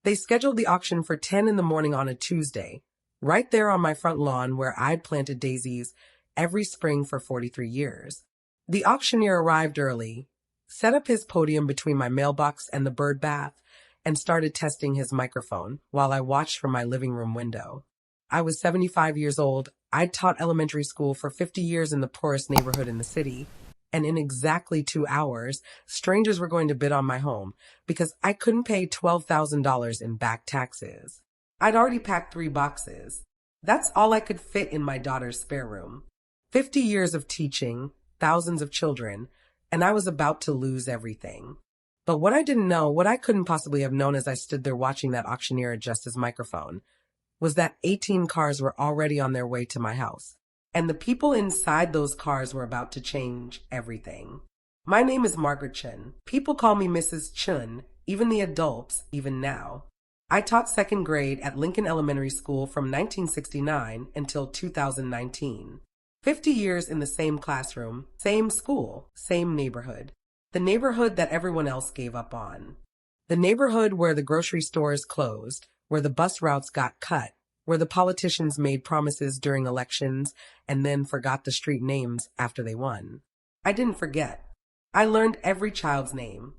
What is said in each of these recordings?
They scheduled the auction for 10 in the morning on a Tuesday, right there on my front lawn where I'd planted daisies every spring for 43 years. The auctioneer arrived early, set up his podium between my mailbox and the bird bath, and started testing his microphone while I watched from my living room window. I was 75 years old. I'd taught elementary school for 50 years in the poorest neighborhood in the city, and in exactly 2 hours, strangers were going to bid on my home because I couldn't pay $12,000 in back taxes. I'd already packed 3 boxes. That's all I could fit in my daughter's spare room. 50 years of teaching, thousands of children, and I was about to lose everything. But what I didn't know, what I couldn't possibly have known as I stood there watching that auctioneer adjust his microphone, was that 18 cars were already on their way to my house. And the people inside those cars were about to change everything. My name is Margaret Chun. People call me Mrs. Chun, even the adults, even now. I taught second grade at Lincoln Elementary School from 1969 until 2019. 50 years in the same classroom, same school, same neighborhood. The neighborhood that everyone else gave up on. The neighborhood where the grocery stores closed, where the bus routes got cut, where the politicians made promises during elections and then forgot the street names after they won. I didn't forget. I learned every child's name.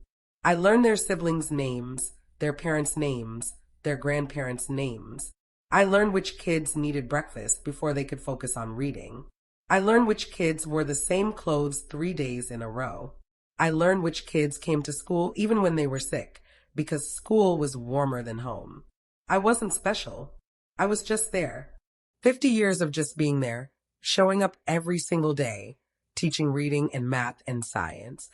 I learned their siblings' names, their parents' names, their grandparents' names. I learned which kids needed breakfast before they could focus on reading. I learned which kids wore the same clothes 3 days in a row. I learned which kids came to school even when they were sick, because school was warmer than home. I wasn't special. I was just there. 50 years of just being there, showing up every single day, teaching reading and math and science,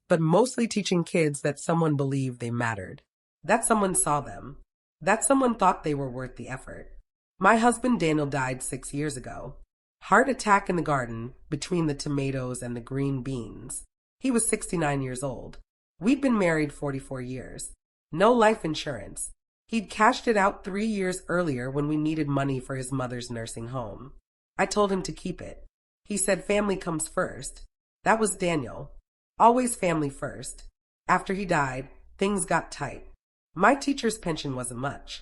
but mostly teaching kids that someone believed they mattered, that someone saw them, that someone thought they were worth the effort. My husband Daniel died 6 years ago. Heart attack in the garden between the tomatoes and the green beans. He was 69 years old. We'd been married 44 years. No life insurance. He'd cashed it out 3 years earlier when we needed money for his mother's nursing home. I told him to keep it. He said family comes first. That was Daniel. Always family first. After he died, things got tight. My teacher's pension wasn't much.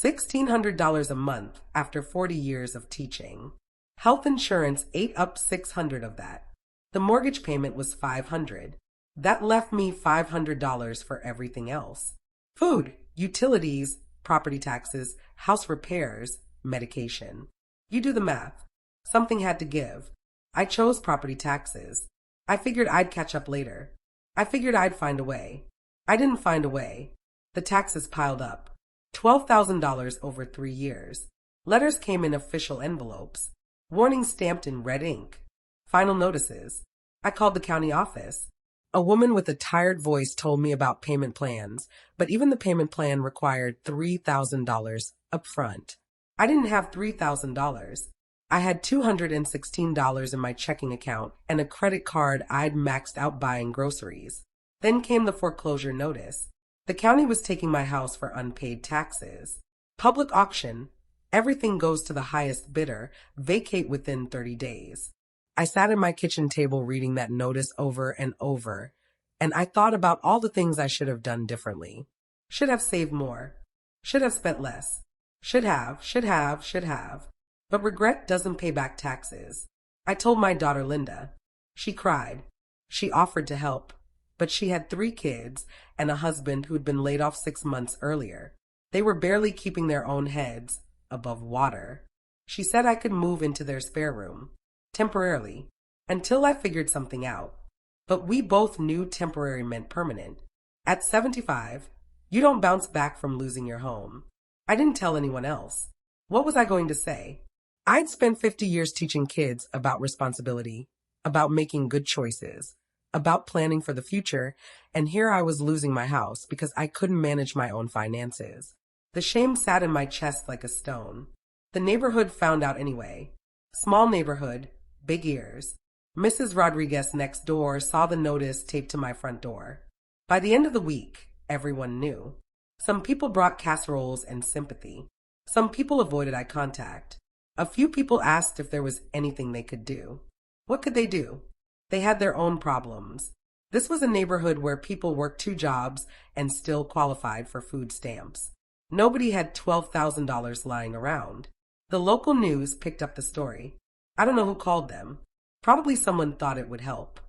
$1,600 a month after 40 years of teaching. Health insurance ate up $600 of that. The mortgage payment was $500. That left me $500 for everything else. Food, utilities, property taxes, house repairs, medication. You do the math. Something had to give. I chose property taxes. I figured I'd catch up later. I figured I'd find a way. I didn't find a way. The taxes piled up. $12,000 over 3 years. Letters came in official envelopes. Warnings stamped in red ink. Final notices. I called the county office. A woman with a tired voice told me about payment plans, but even the payment plan required $3,000 up front. I didn't have $3,000. I had $216 in my checking account and a credit card I'd maxed out buying groceries. Then came the foreclosure notice. The county was taking my house for unpaid taxes. Public auction. Everything goes to the highest bidder, vacate within 30 days. I sat at my kitchen table reading that notice over and over, and I thought about all the things I should have done differently. Should have saved more. Should have spent less. Should have. But regret doesn't pay back taxes. I told my daughter Linda. She cried. She offered to help, but she had 3 kids and a husband who'd been laid off 6 months earlier. They were barely keeping their own heads above water. She said I could move into their spare room, temporarily, until I figured something out. But we both knew temporary meant permanent. At 75, you don't bounce back from losing your home. I didn't tell anyone else. What was I going to say? I'd spent 50 years teaching kids about responsibility, about making good choices, about planning for the future, and here I was losing my house because I couldn't manage my own finances. The shame sat in my chest like a stone. The neighborhood found out anyway. Small neighborhood, big ears. Mrs. Rodriguez next door saw the notice taped to my front door. By the end of the week, everyone knew. Some people brought casseroles and sympathy. Some people avoided eye contact. A few people asked if there was anything they could do. What could they do? They had their own problems. This was a neighborhood where people worked 2 jobs and still qualified for food stamps. Nobody had $12,000 lying around. The local news picked up the story. I don't know who called them. Probably someone thought it would help.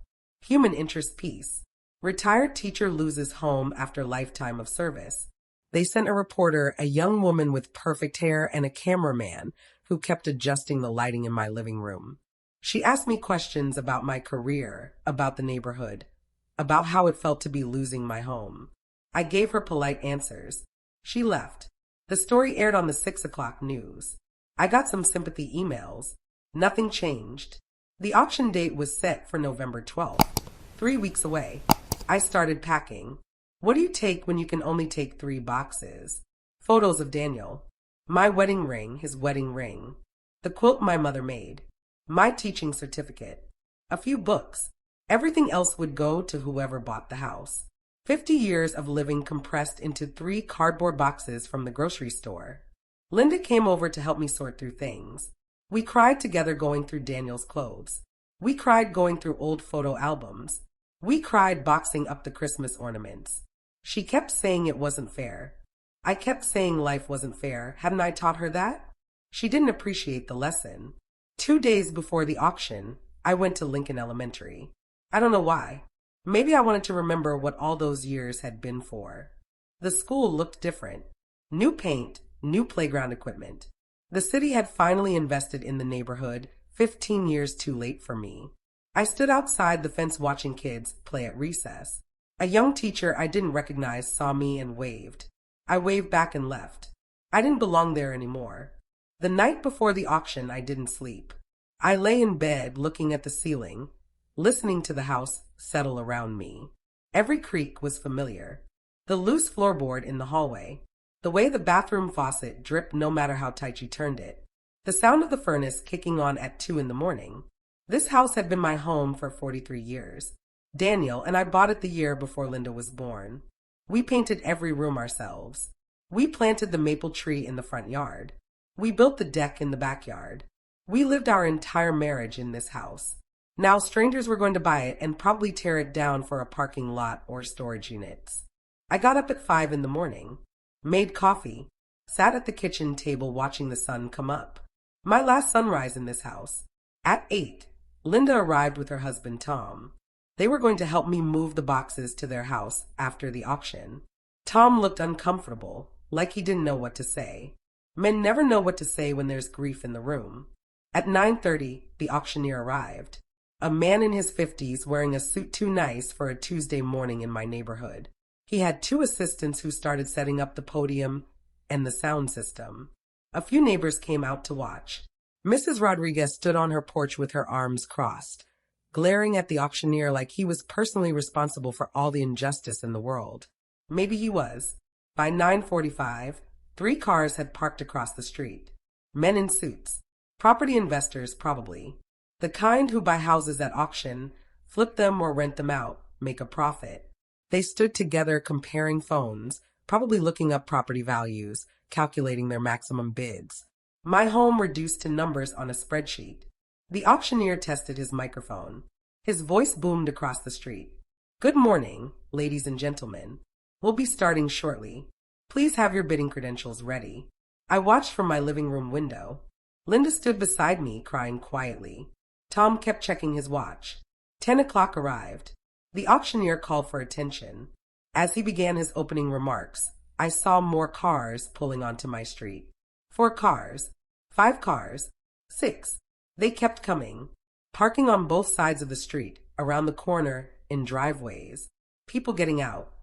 Human interest piece. Retired teacher loses home after lifetime of service. They sent a reporter, a young woman with perfect hair, and a cameraman who kept adjusting the lighting in my living room. She asked me questions about my career, about the neighborhood, about how it felt to be losing my home. I gave her polite answers. She left. The story aired on the 6 o'clock news. I got some sympathy emails. Nothing changed. The auction date was set for November 12th, 3 weeks away. I started packing. What do you take when you can only take 3 boxes? Photos of Daniel. My wedding ring, his wedding ring. The quilt my mother made. My teaching certificate. A few books. Everything else would go to whoever bought the house. 50 years of living compressed into 3 cardboard boxes from the grocery store. Linda came over to help me sort through things. We cried together going through Daniel's clothes. We cried going through old photo albums. We cried boxing up the Christmas ornaments. She kept saying it wasn't fair. I kept saying life wasn't fair. Hadn't I taught her that? She didn't appreciate the lesson. 2 days before the auction, I went to Lincoln Elementary. I don't know why. Maybe I wanted to remember what all those years had been for. The school looked different. New paint, new playground equipment. The city had finally invested in the neighborhood, 15 years too late for me. I stood outside the fence watching kids play at recess. A young teacher I didn't recognize saw me and waved. I waved back and left. I didn't belong there anymore. The night before the auction, I didn't sleep. I lay in bed looking at the ceiling, listening to the house settle around me. Every creak was familiar. The loose floorboard in the hallway. The way the bathroom faucet dripped no matter how tight you turned it. The sound of the furnace kicking on at 2 in the morning. This house had been my home for 43 years. Daniel and I bought it the year before Linda was born. We painted every room ourselves. We planted the maple tree in the front yard. We built the deck in the backyard. We lived our entire marriage in this house. Now strangers were going to buy it and probably tear it down for a parking lot or storage units. I got up at 5 in the morning, made coffee, sat at the kitchen table watching the sun come up. My last sunrise in this house. At 8, Linda arrived with her husband Tom. They were going to help me move the boxes to their house after the auction. Tom looked uncomfortable, like he didn't know what to say. Men never know what to say when there's grief in the room. At 9:30, the auctioneer arrived. A man in his 50s wearing a suit too nice for a Tuesday morning in my neighborhood. He had 2 assistants who started setting up the podium and the sound system. A few neighbors came out to watch. Mrs. Rodriguez stood on her porch with her arms crossed, glaring at the auctioneer like he was personally responsible for all the injustice in the world. Maybe he was. By 9:45, 3 cars had parked across the street. Men in suits. Property investors, probably. The kind who buy houses at auction, flip them or rent them out, make a profit. They stood together comparing phones, probably looking up property values, calculating their maximum bids. My home reduced to numbers on a spreadsheet. The auctioneer tested his microphone. His voice boomed across the street. Good morning, ladies and gentlemen. We'll be starting shortly. Please have your bidding credentials ready. I watched from my living room window. Linda stood beside me, crying quietly. Tom kept checking his watch. 10 o'clock arrived. The auctioneer called for attention. As he began his opening remarks, I saw more cars pulling onto my street. 4 cars. 5 cars. 6. They kept coming, parking on both sides of the street, around the corner, in driveways. People getting out.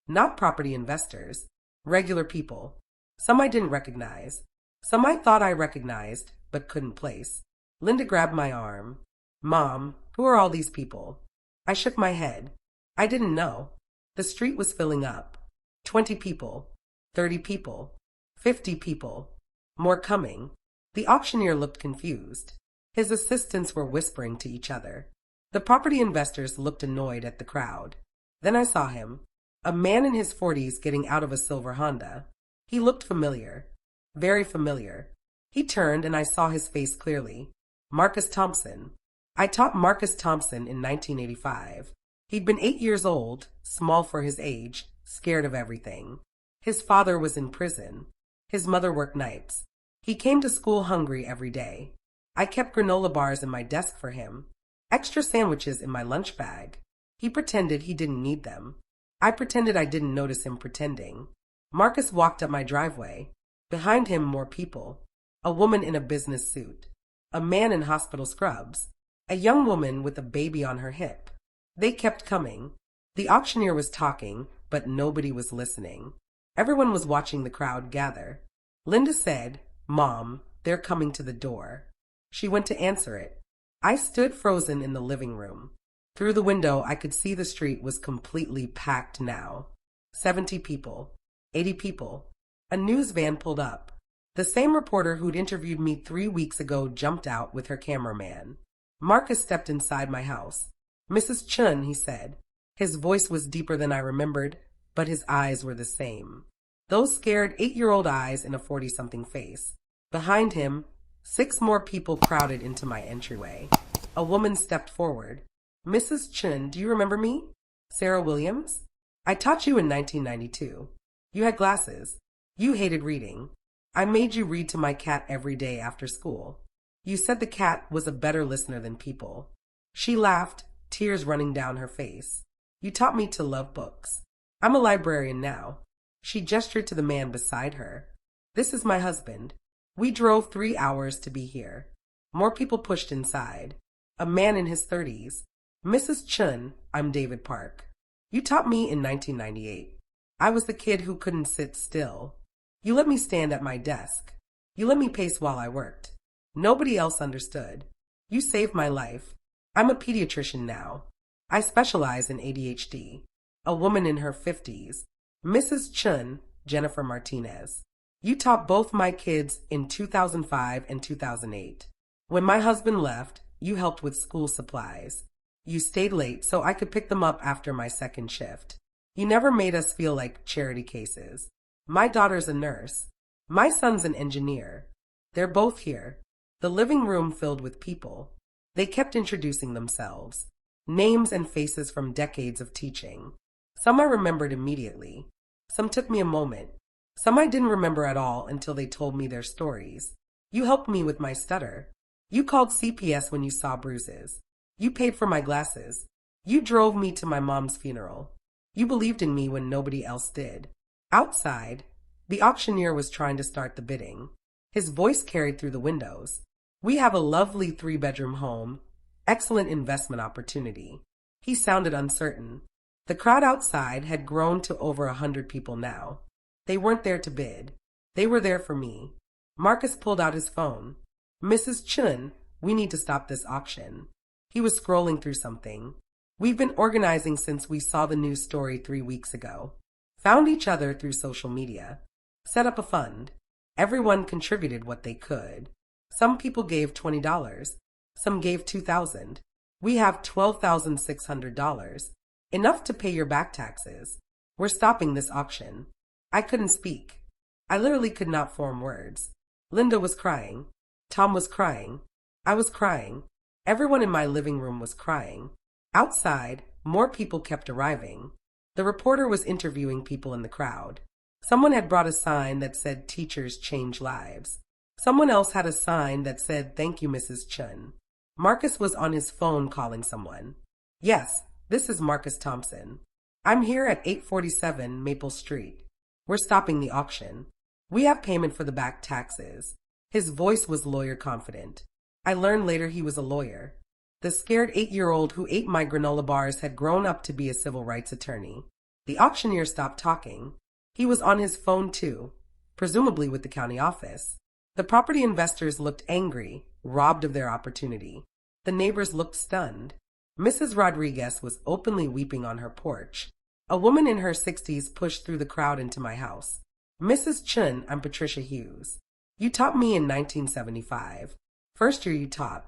Not property investors. Regular people. Some I didn't recognize. Some I thought I recognized, but couldn't place. Linda grabbed my arm. Mom, who are all these people? I shook my head. I didn't know. The street was filling up. 20 people. 30 people. 50 people. More coming. The auctioneer looked confused. His assistants were whispering to each other. The property investors looked annoyed at the crowd. Then I saw him. A man in his 40s getting out of a silver Honda. He looked familiar. Very familiar. He turned and I saw his face clearly. Marcus Thompson. I taught Marcus Thompson in 1985. He'd been 8 years old, small for his age, scared of everything. His father was in prison. His mother worked nights. He came to school hungry every day. I kept granola bars in my desk for him, extra sandwiches in my lunch bag. He pretended he didn't need them. I pretended I didn't notice him pretending. Marcus walked up my driveway. Behind him, more people. A woman in a business suit. A man in hospital scrubs. A young woman with a baby on her hip. They kept coming. The auctioneer was talking, but nobody was listening. Everyone was watching the crowd gather. Linda said, "Mom, they're coming to the door." She went to answer it. I stood frozen in the living room. Through the window, I could see the street was completely packed now. 70 people. 80 people. A news van pulled up. The same reporter who'd interviewed me 3 weeks ago jumped out with her cameraman. Marcus stepped inside my house. "Mrs. Chun," he said. His voice was deeper than I remembered, but his eyes were the same. Those scared 8-year-old eyes in a 40-something face. Behind him, 6 more people crowded into my entryway. A woman stepped forward. "Mrs. Chun, do you remember me? Sarah Williams? I taught you in 1992. You had glasses. You hated reading. I made you read to my cat every day after school. You said the cat was a better listener than people." She laughed, tears running down her face. "You taught me to love books. I'm a librarian now." She gestured to the man beside her. "This is my husband. We drove 3 hours to be here." More people pushed inside. A man in his 30s. "Mrs. Chun, I'm David Park. You taught me in 1998. I was the kid who couldn't sit still. You let me stand at my desk. You let me pace while I worked. Nobody else understood. You saved my life. I'm a pediatrician now. I specialize in ADHD." A woman in her 50s. "Mrs. Chun, Jennifer Martinez. You taught both my kids in 2005 and 2008. When my husband left, you helped with school supplies. You stayed late so I could pick them up after my second shift. You never made us feel like charity cases. My daughter's a nurse. My son's an engineer. They're both here." The living room filled with people. They kept introducing themselves. Names and faces from decades of teaching. Some I remembered immediately. Some took me a moment. Some I didn't remember at all until they told me their stories. You helped me with my stutter. You called CPS when you saw bruises. You paid for my glasses. You drove me to my mom's funeral. You believed in me when nobody else did. Outside, the auctioneer was trying to start the bidding. His voice carried through the windows. "We have a lovely 3-bedroom home. Excellent investment opportunity." He sounded uncertain. The crowd outside had grown to over 100 people now. They weren't there to bid. They were there for me. Marcus pulled out his phone. "Mrs. Chun, we need to stop this auction." He was scrolling through something. "We've been organizing since we saw the news story 3 weeks ago. Found each other through social media. Set up a fund. Everyone contributed what they could. Some people gave $20. Some gave $2,000. We have $12,600. Enough to pay your back taxes. We're stopping this auction." I couldn't speak. I literally could not form words. Linda was crying. Tom was crying. I was crying. Everyone in my living room was crying. Outside, more people kept arriving. The reporter was interviewing people in the crowd. Someone had brought a sign that said "Teachers change lives." Someone else had a sign that said "Thank you, Mrs. Chun." Marcus was on his phone calling someone. "Yes, this is Marcus Thompson. I'm here at 847 Maple Street. We're stopping the auction. We have payment for the back taxes." His voice was lawyer confident. I learned later he was a lawyer. The scared 8-year-old who ate my granola bars had grown up to be a civil rights attorney. The auctioneer stopped talking. He was on his phone too, presumably with the county office. The property investors looked angry, robbed of their opportunity. The neighbors looked stunned. Mrs. Rodriguez was openly weeping on her porch. A woman in her 60s pushed through the crowd into my house. "Mrs. Chun, I'm Patricia Hughes. You taught me in 1975. First year you taught.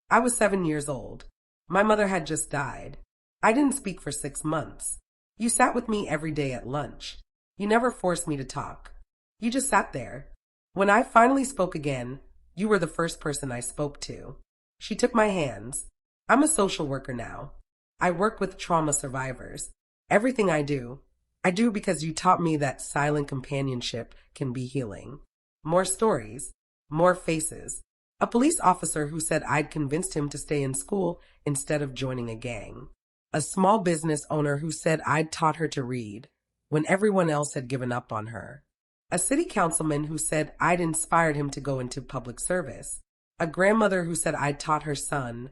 I was 7 years old. My mother had just died. I didn't speak for 6 months. You sat with me every day at lunch. You never forced me to talk. You just sat there. When I finally spoke again, you were the first person I spoke to." She took my hands. "I'm a social worker now. I work with trauma survivors. Everything I do, I do because you taught me that silent companionship can be healing. More stories, more faces. A police officer who said I'd convinced him to stay in school instead of joining a gang. A small business owner who said I'd taught her to read when everyone else had given up on her. A city councilman who said I'd inspired him to go into public service. A grandmother who said I'd taught her son,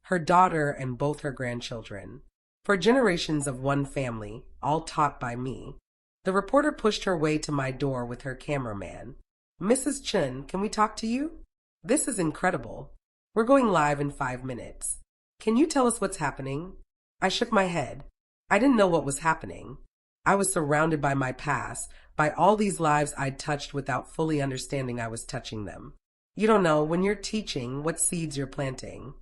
her daughter, and both her grandchildren. For generations of one family, all taught by me. The reporter pushed her way to my door with her cameraman. Mrs. Chen, can we talk to you? This is incredible. We're going live in 5 minutes. Can you tell us what's happening? I shook my head. I didn't know what was happening. I was surrounded by my past, by all these lives I'd touched without fully understanding I was touching them. You don't know, when you're teaching, what seeds you're planting.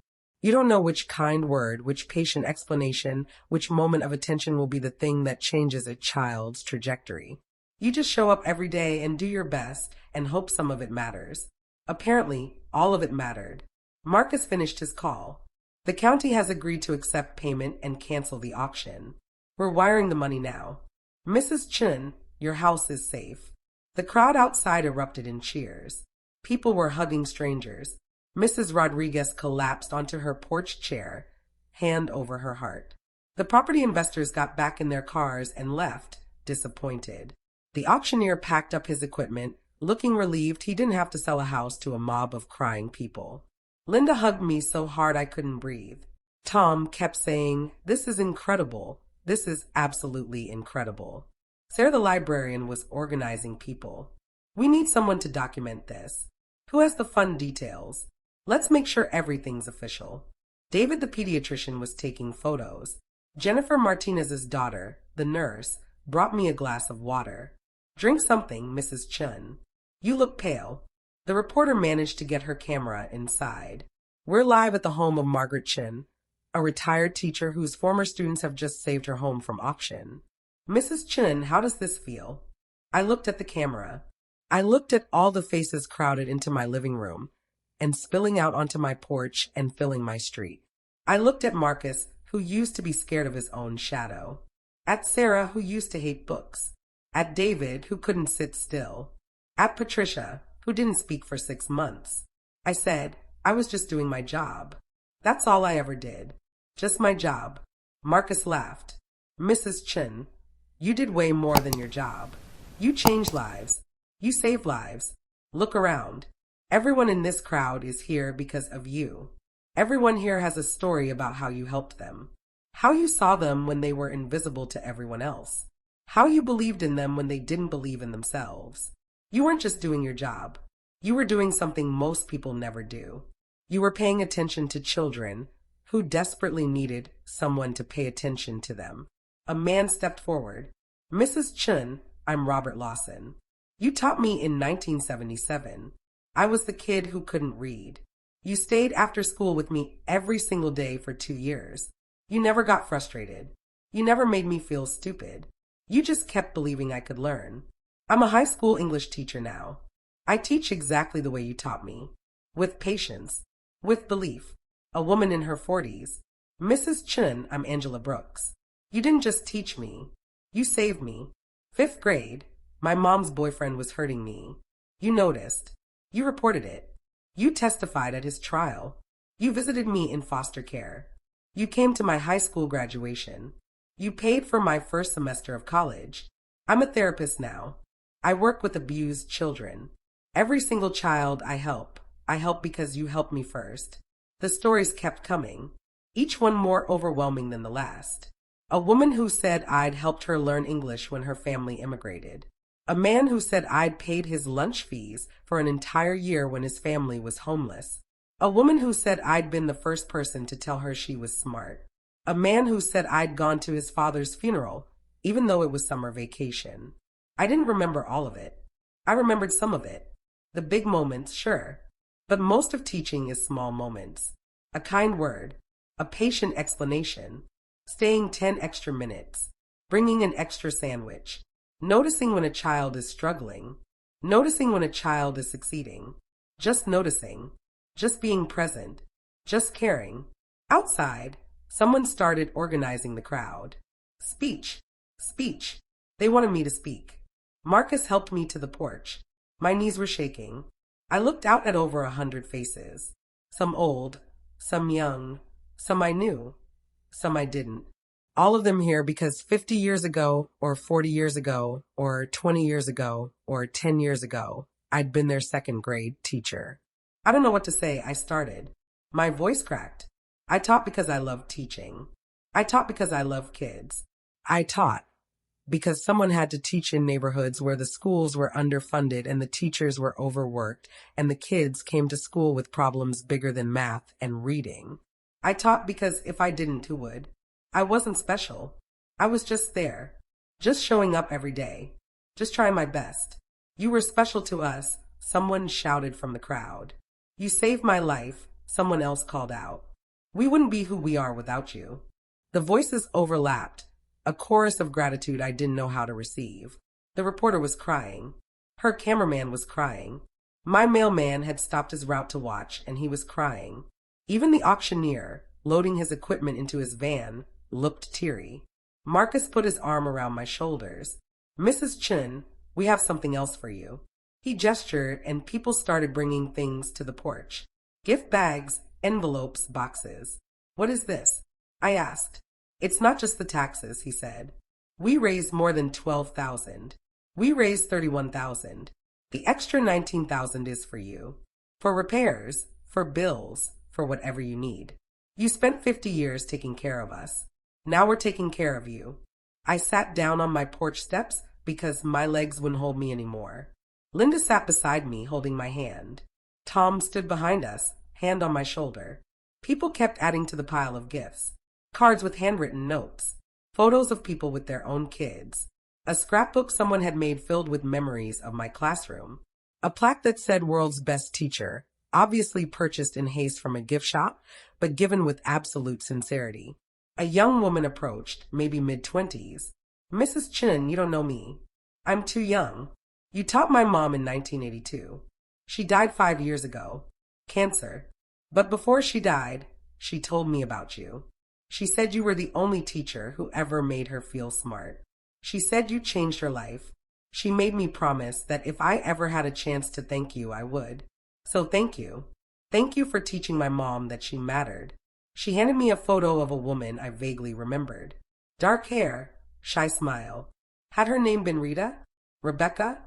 You don't know which kind word, which patient explanation, which moment of attention will be the thing that changes a child's trajectory. You just show up every day and do your best and hope some of it matters. Apparently, all of it mattered. Marcus finished his call. The county has agreed to accept payment and cancel the auction. We're wiring the money now. Mrs. Chen, your house is safe. The crowd outside erupted in cheers. People were hugging strangers. Mrs. Rodriguez collapsed onto her porch chair, hand over her heart. The property investors got back in their cars and left, disappointed. The auctioneer packed up his equipment, looking relieved he didn't have to sell a house to a mob of crying people. Linda hugged me so hard I couldn't breathe. Tom kept saying, "This is incredible. This is absolutely incredible." Sarah the librarian was organizing people. "We need someone to document this. Who has the fun details? Let's make sure everything's official." David the pediatrician was taking photos. Jennifer Martinez's daughter, the nurse, brought me a glass of water. "Drink something, Mrs. Chen. You look pale." The reporter managed to get her camera inside. We're live at the home of Margaret Chen, a retired teacher whose former students have just saved her home from auction. "Mrs. Chen, how does this feel?" I looked at the camera. I looked at all the faces crowded into my living room and spilling out onto my porch and filling my street. I looked at Marcus, who used to be scared of his own shadow. At Sarah, who used to hate books. At David, who couldn't sit still. At Patricia, who didn't speak for 6 months. I said, I was just doing my job. That's all I ever did. Just my job. Marcus laughed. "Mrs. Chen, you did way more than your job. You changed lives. You saved lives. Look around. Everyone in this crowd is here because of you. Everyone here has a story about how you helped them. How you saw them when they were invisible to everyone else. How you believed in them when they didn't believe in themselves. You weren't just doing your job. You were doing something most people never do. You were paying attention to children who desperately needed someone to pay attention to them." A man stepped forward. "Mrs. Chen, I'm Robert Lawson. You taught me in 1977. I was the kid who couldn't read. You stayed after school with me every single day for 2 years. You never got frustrated. You never made me feel stupid. You just kept believing I could learn. I'm a high school English teacher now. I teach exactly the way you taught me. With patience. With belief. A woman in her 40s. Mrs. Chen, I'm Angela Brooks. You didn't just teach me. You saved me. 5th grade. My mom's boyfriend was hurting me. You noticed. You reported it. You testified at his trial. You visited me in foster care. You came to my high school graduation. You paid for my first semester of college. I'm a therapist now. I work with abused children. Every single child I help because you helped me first." The stories kept coming, each one more overwhelming than the last. A woman who said I'd helped her learn English when her family immigrated. A man who said I'd paid his lunch fees for an entire year when his family was homeless. A woman who said I'd been the first person to tell her she was smart. A man who said I'd gone to his father's funeral, even though it was summer vacation. I didn't remember all of it. I remembered some of it. The big moments, sure. But most of teaching is small moments. A kind word. A patient explanation. Staying 10 extra minutes. Bringing an extra sandwich. Noticing when a child is struggling. Noticing when a child is succeeding. Just noticing. Just being present. Just caring. Outside, someone started organizing the crowd. Speech. Speech. They wanted me to speak. Marcus helped me to the porch. My knees were shaking. I looked out at over 100 faces. Some old, some young, some I knew, some I didn't. All of them here because 50 years ago, or 40 years ago, or 20 years ago, or 10 years ago, I'd been their second grade teacher. I don't know what to say. I started. My voice cracked. I taught because I loved teaching. I taught because I love kids. I taught because someone had to teach in neighborhoods where the schools were underfunded and the teachers were overworked and the kids came to school with problems bigger than math and reading. I taught because if I didn't, who would? I wasn't special. I was just there, just showing up every day, just trying my best. You were special to us, someone shouted from the crowd. You saved my life, someone else called out. We wouldn't be who we are without you. The voices overlapped, a chorus of gratitude I didn't know how to receive. The reporter was crying. Her cameraman was crying. My mailman had stopped his route to watch, and he was crying. Even the auctioneer, loading his equipment into his van, looked teary. Marcus put his arm around my shoulders. Mrs. Chun, we have something else for you. He gestured, and people started bringing things to the porch. Gift bags, envelopes, boxes. What is this? I asked. It's not just the taxes, he said. We raised more than 12,000. We raised 31,000. The extra 19,000 is for you. For repairs, for bills, for whatever you need. You spent 50 years taking care of us. Now we're taking care of you. I sat down on my porch steps because my legs wouldn't hold me anymore. Linda sat beside me, holding my hand. Tom stood behind us, hand on my shoulder. People kept adding to the pile of gifts. Cards with handwritten notes. Photos of people with their own kids. A scrapbook someone had made filled with memories of my classroom. A plaque that said World's Best Teacher, obviously purchased in haste from a gift shop, but given with absolute sincerity. A young woman approached, maybe mid-20s. Mrs. Chin, you don't know me. I'm too young. You taught my mom in 1982. She died 5 years ago. Cancer. But before she died, she told me about you. She said you were the only teacher who ever made her feel smart. She said you changed her life. She made me promise that if I ever had a chance to thank you, I would. So thank you. Thank you for teaching my mom that she mattered. She handed me a photo of a woman I vaguely remembered. Dark hair, shy smile. Had her name been Rita? Rebecca?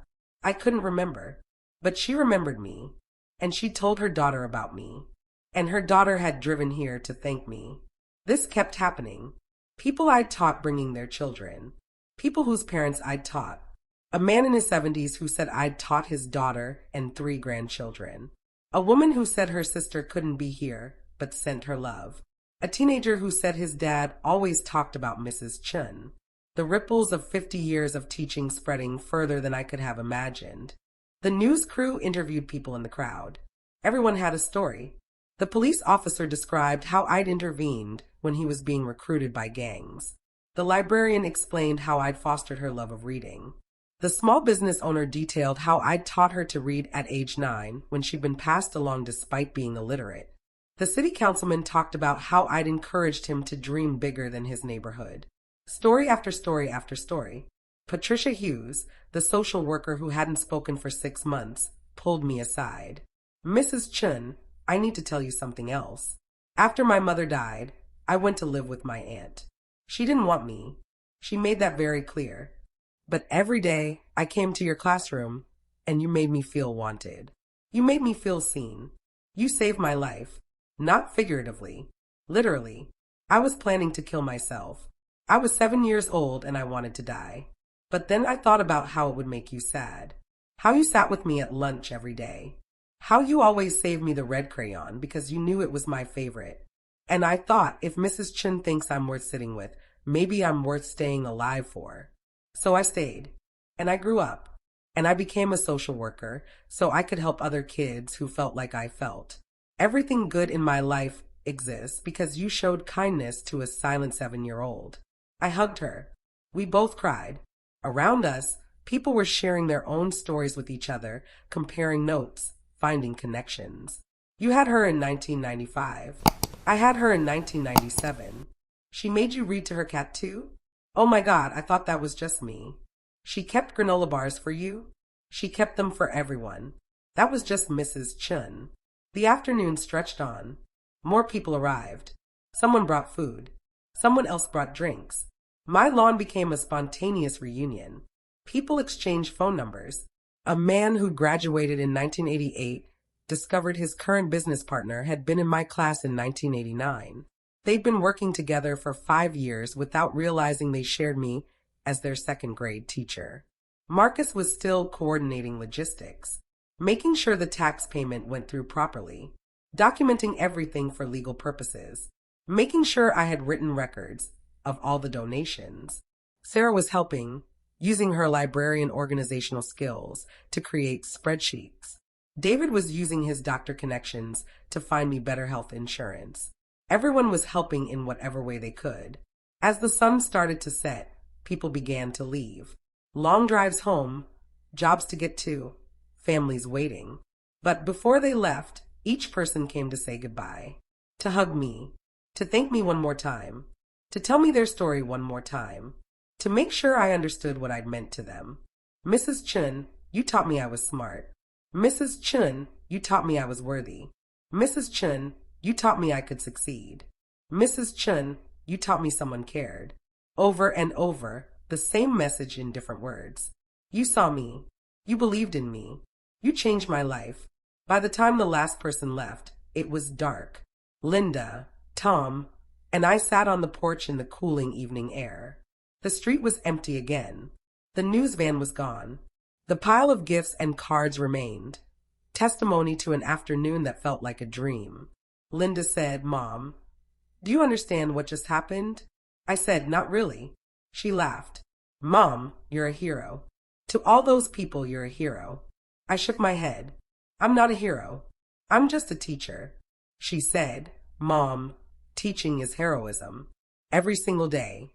I couldn't remember. But she remembered me. And she told her daughter about me. And her daughter had driven here to thank me. This kept happening. People I'd taught bringing their children. People whose parents I'd taught. A man in his 70s who said I'd taught his daughter and 3 grandchildren. A woman who said her sister couldn't be here, but sent her love. A teenager who said his dad always talked about Mrs. Chun. The ripples of 50 years of teaching spreading further than I could have imagined. The news crew interviewed people in the crowd. Everyone had a story. The police officer described how I'd intervened when he was being recruited by gangs. The librarian explained how I'd fostered her love of reading. The small business owner detailed how I'd taught her to read at age 9 when she'd been passed along despite being illiterate. The city councilman talked about how I'd encouraged him to dream bigger than his neighborhood. Story after story after story. Patricia Hughes, the social worker who hadn't spoken for 6 months, pulled me aside. Mrs. Chun, I need to tell you something else. After my mother died, I went to live with my aunt. She didn't want me. She made that very clear. But every day, I came to your classroom, and you made me feel wanted. You made me feel seen. You saved my life. Not figuratively. Literally. I was planning to kill myself. I was 7 years old and I wanted to die. But then I thought about how it would make you sad. How you sat with me at lunch every day. How you always saved me the red crayon because you knew it was my favorite. And I thought, if Mrs. Chun thinks I'm worth sitting with, maybe I'm worth staying alive for. So I stayed. And I grew up. And I became a social worker so I could help other kids who felt like I felt. Everything good in my life exists because you showed kindness to a silent 7-year-old. I hugged her. We both cried. Around us, people were sharing their own stories with each other, comparing notes, finding connections. You had her in 1995. I had her in 1997. She made you read to her cat too? Oh my God, I thought that was just me. She kept granola bars for you. She kept them for everyone. That was just Mrs. Chun. The afternoon stretched on. More people arrived. Someone brought food. Someone else brought drinks. My lawn became a spontaneous reunion. People exchanged phone numbers. A man who graduated in 1988 discovered his current business partner had been in my class in 1989. They'd been working together for 5 years without realizing they shared me as their second-grade teacher. Marcus was still coordinating logistics, making sure the tax payment went through properly, documenting everything for legal purposes, making sure I had written records of all the donations. Sarah was helping, using her librarian organizational skills to create spreadsheets. David was using his doctor connections to find me better health insurance. Everyone was helping in whatever way they could. As the sun started to set, people began to leave. Long drives home, jobs to get to, families waiting. But before they left, each person came to say goodbye, to hug me, to thank me one more time, to tell me their story one more time, to make sure I understood what I'd meant to them. Mrs. Chun, you taught me I was smart. Mrs. Chun, you taught me I was worthy. Mrs. Chun, you taught me I could succeed. Mrs. Chun, you taught me someone cared. Over and over, the same message in different words. You saw me. You believed in me. You changed my life. By the time the last person left, it was dark. Linda, Tom, and I sat on the porch in the cooling evening air. The street was empty again. The news van was gone. The pile of gifts and cards remained, testimony to an afternoon that felt like a dream. Linda said, "Mom, do you understand what just happened?" I said, "Not really." She laughed. "Mom, you're a hero. To all those people, you're a hero." I shook my head. "I'm not a hero. I'm just a teacher." She said, "Mom, teaching is heroism. Every single day.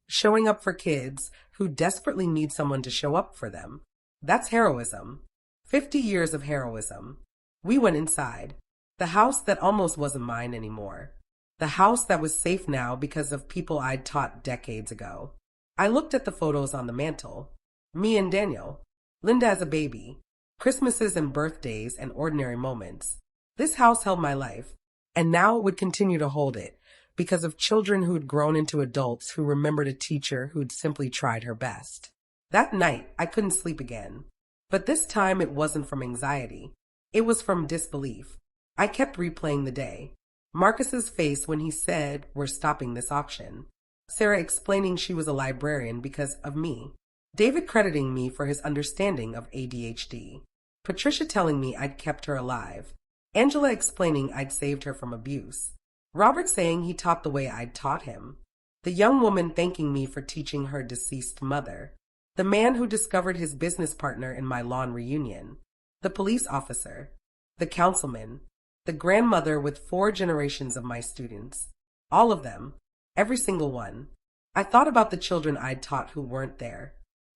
Showing up for kids who desperately need someone to show up for them. That's heroism. 50 years of heroism." We went inside. The house that almost wasn't mine anymore. The house that was safe now because of people I'd taught decades ago. I looked at the photos on the mantle. Me and Daniel. Linda as a baby. Christmases and birthdays and ordinary moments. This house held my life, and now it would continue to hold it because of children who'd grown into adults who remembered a teacher who'd simply tried her best. That night, I couldn't sleep again. But this time it wasn't from anxiety. It was from disbelief. I kept replaying the day. Marcus's face when he said, "We're stopping this auction." Sarah explaining she was a librarian because of me. David crediting me for his understanding of ADHD. Patricia telling me I'd kept her alive. Angela explaining I'd saved her from abuse. Robert saying he taught the way I'd taught him. The young woman thanking me for teaching her deceased mother. The man who discovered his business partner in my lawn reunion. The police officer. The councilman. The grandmother with 4 generations of my students. All of them. Every single one. I thought about the children I'd taught who weren't there.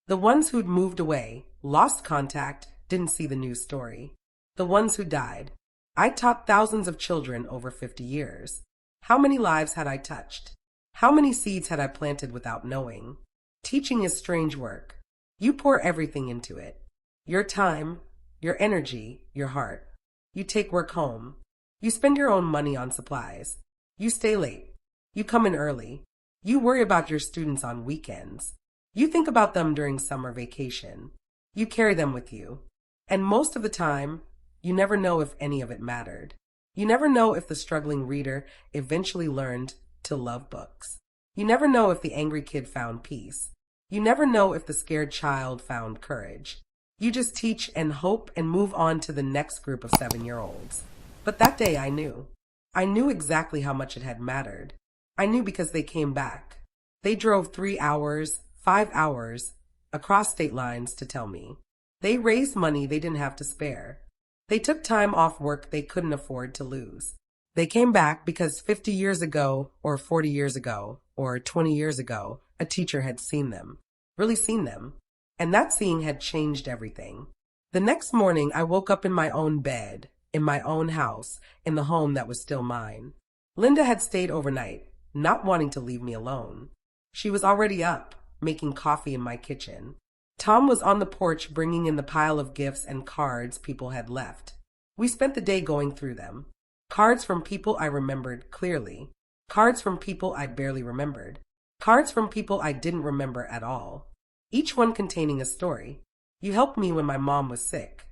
The ones who'd moved away, lost contact, didn't see the news story. The ones who died. I taught thousands of children over 50 years. How many lives had I touched? How many seeds had I planted without knowing? Teaching is strange work. You pour everything into it. Your time, your energy, your heart. You take work home. You spend your own money on supplies. You stay late. You come in early. You worry about your students on weekends. You think about them during summer vacation. You carry them with you. And most of the time, you never know if any of it mattered. You never know if the struggling reader eventually learned to love books. You never know if the angry kid found peace. You never know if the scared child found courage. You just teach and hope and move on to the next group of 7-year-olds. But that day I knew. I knew exactly how much it had mattered. I knew because they came back. They drove 3 hours, 5 hours, across state lines to tell me. They raised money they didn't have to spare. They took time off work they couldn't afford to lose. They came back because 50 years ago, or 40 years ago, or 20 years ago, a teacher had seen them. Really seen them. And that seeing had changed everything. The next morning, I woke up in my own bed, in my own house, in the home that was still mine. Linda had stayed overnight, not wanting to leave me alone. She was already up, making coffee in my kitchen. Tom was on the porch bringing in the pile of gifts and cards people had left. We spent the day going through them. Cards from people I remembered clearly. Cards from people I barely remembered. Cards from people I didn't remember at all. Each one containing a story. You helped me when my mom was sick.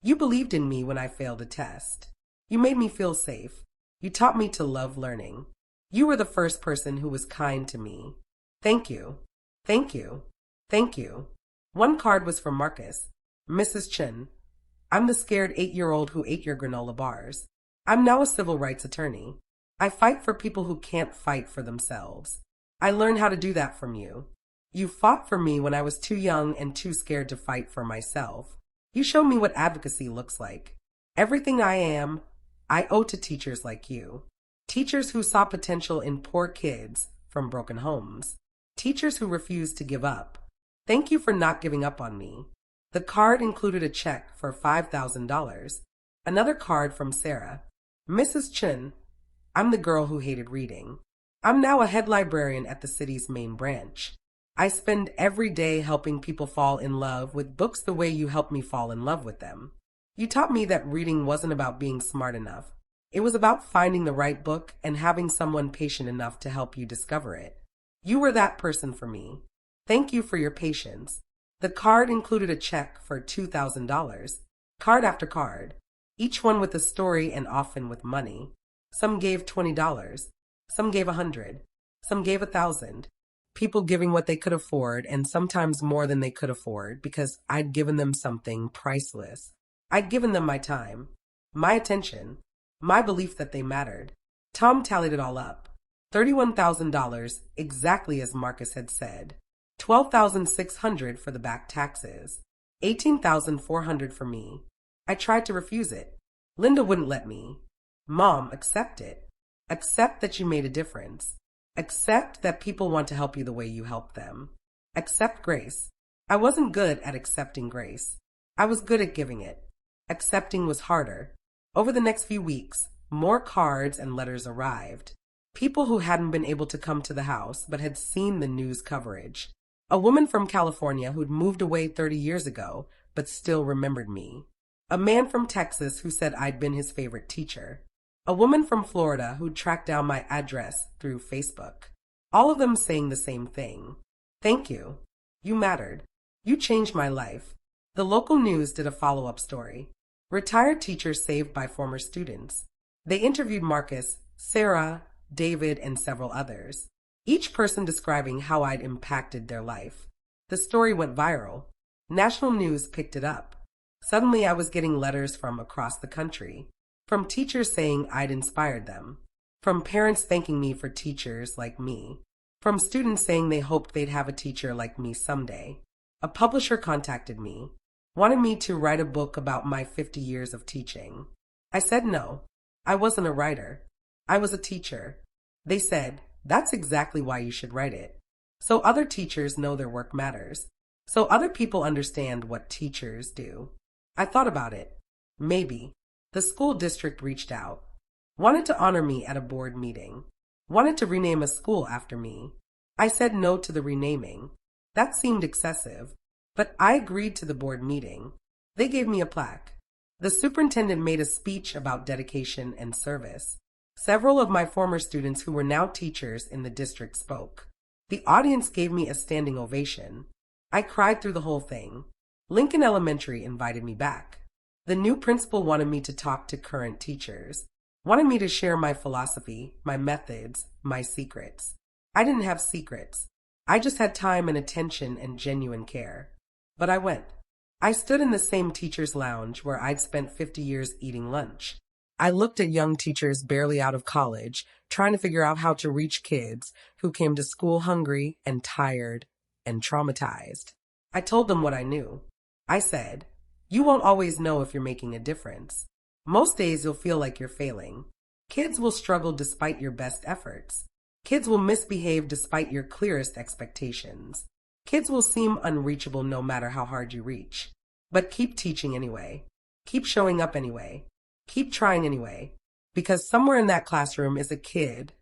You believed in me when I failed a test. You made me feel safe. You taught me to love learning. You were the first person who was kind to me. Thank you. Thank you. Thank you. One card was from Marcus. Mrs. Chin, I'm the scared 8-year-old who ate your granola bars. I'm now a civil rights attorney. I fight for people who can't fight for themselves. I learned how to do that from you. You fought for me when I was too young and too scared to fight for myself. You showed me what advocacy looks like. Everything I am, I owe to teachers like you. Teachers who saw potential in poor kids from broken homes. Teachers who refused to give up. Thank you for not giving up on me. The card included a check for $5,000. Another card from Sarah. Mrs. Chin, I'm the girl who hated reading. I'm now a head librarian at the city's main branch. I spend every day helping people fall in love with books the way you helped me fall in love with them. You taught me that reading wasn't about being smart enough. It was about finding the right book and having someone patient enough to help you discover it. You were that person for me. Thank you for your patience. The card included a check for $2,000, card after card, each one with a story and often with money. Some gave $20, some gave $100, some gave $1,000. People giving what they could afford and sometimes more than they could afford because I'd given them something priceless. I'd given them my time, my attention, my belief that they mattered. Tom tallied it all up. $31,000, exactly as Marcus had said. $12,600 for the back taxes. $18,400 for me. I tried to refuse it. Linda wouldn't let me. Mom, accept it. Accept that you made a difference. Accept that people want to help you the way you help them. Accept grace. I wasn't good at accepting grace. I was good at giving it. Accepting was harder. Over the next few weeks, more cards and letters arrived. People who hadn't been able to come to the house but had seen the news coverage. A woman from California who'd moved away 30 years ago but still remembered me. A man from Texas who said I'd been his favorite teacher. A woman from Florida who'd tracked down my address through Facebook. All of them saying the same thing. Thank you. You mattered. You changed my life. The local news did a follow-up story. Retired teachers saved by former students. They interviewed Marcus, Sarah, David, and several others, each person describing how I'd impacted their life. The story went viral. National news picked it up. Suddenly I was getting letters from across the country, from teachers saying I'd inspired them, from parents thanking me for teachers like me, from students saying they hoped they'd have a teacher like me someday. A publisher contacted me, wanted me to write a book about my 50 years of teaching. I said no. I wasn't a writer. I was a teacher. They said, that's exactly why you should write it. So other teachers know their work matters. So other people understand what teachers do. I thought about it. Maybe. The school district reached out. Wanted to honor me at a board meeting. Wanted to rename a school after me. I said no to the renaming. That seemed excessive. But I agreed to the board meeting. They gave me a plaque. The superintendent made a speech about dedication and service. Several of my former students who were now teachers in the district spoke. The audience gave me a standing ovation. I cried through the whole thing. Lincoln Elementary invited me back. The new principal wanted me to talk to current teachers. Wanted me to share my philosophy, my methods, my secrets. I didn't have secrets. I just had time and attention and genuine care. But I went. I stood in the same teacher's lounge where I'd spent 50 years eating lunch. I looked at young teachers barely out of college, trying to figure out how to reach kids who came to school hungry and tired and traumatized. I told them what I knew. I said, you won't always know if you're making a difference. Most days you'll feel like you're failing. Kids will struggle despite your best efforts. Kids will misbehave despite your clearest expectations. Kids will seem unreachable no matter how hard you reach. But keep teaching anyway. Keep showing up anyway. Keep trying anyway. Because somewhere in that classroom is a kid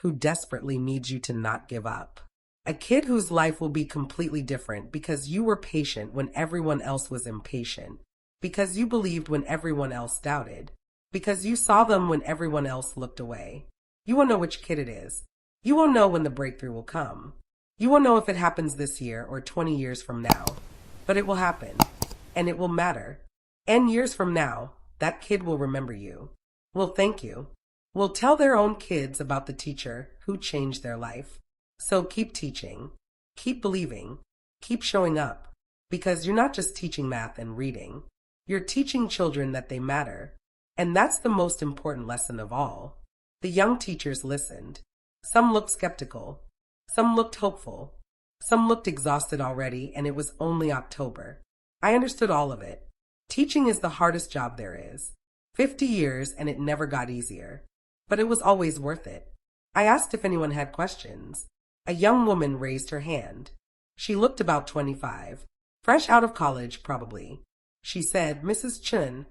who desperately needs you to not give up. A kid whose life will be completely different because you were patient when everyone else was impatient, because you believed when everyone else doubted, because you saw them when everyone else looked away. You won't know which kid it is. You won't know when the breakthrough will come. You won't know if it happens this year or 20 years from now, but it will happen, and it will matter. And years from now, that kid will remember you, will thank you, will tell their own kids about the teacher who changed their life. So keep teaching, keep believing, keep showing up, because you're not just teaching math and reading. You're teaching children that they matter. And that's the most important lesson of all. The young teachers listened. Some looked skeptical. Some looked hopeful. Some looked exhausted already, and it was only October. I understood all of it. Teaching is the hardest job there is. 50 years, and it never got easier. But it was always worth it. I asked if anyone had questions. A young woman raised her hand. She looked about 25. Fresh out of college, probably. She said, "Mrs. Chun,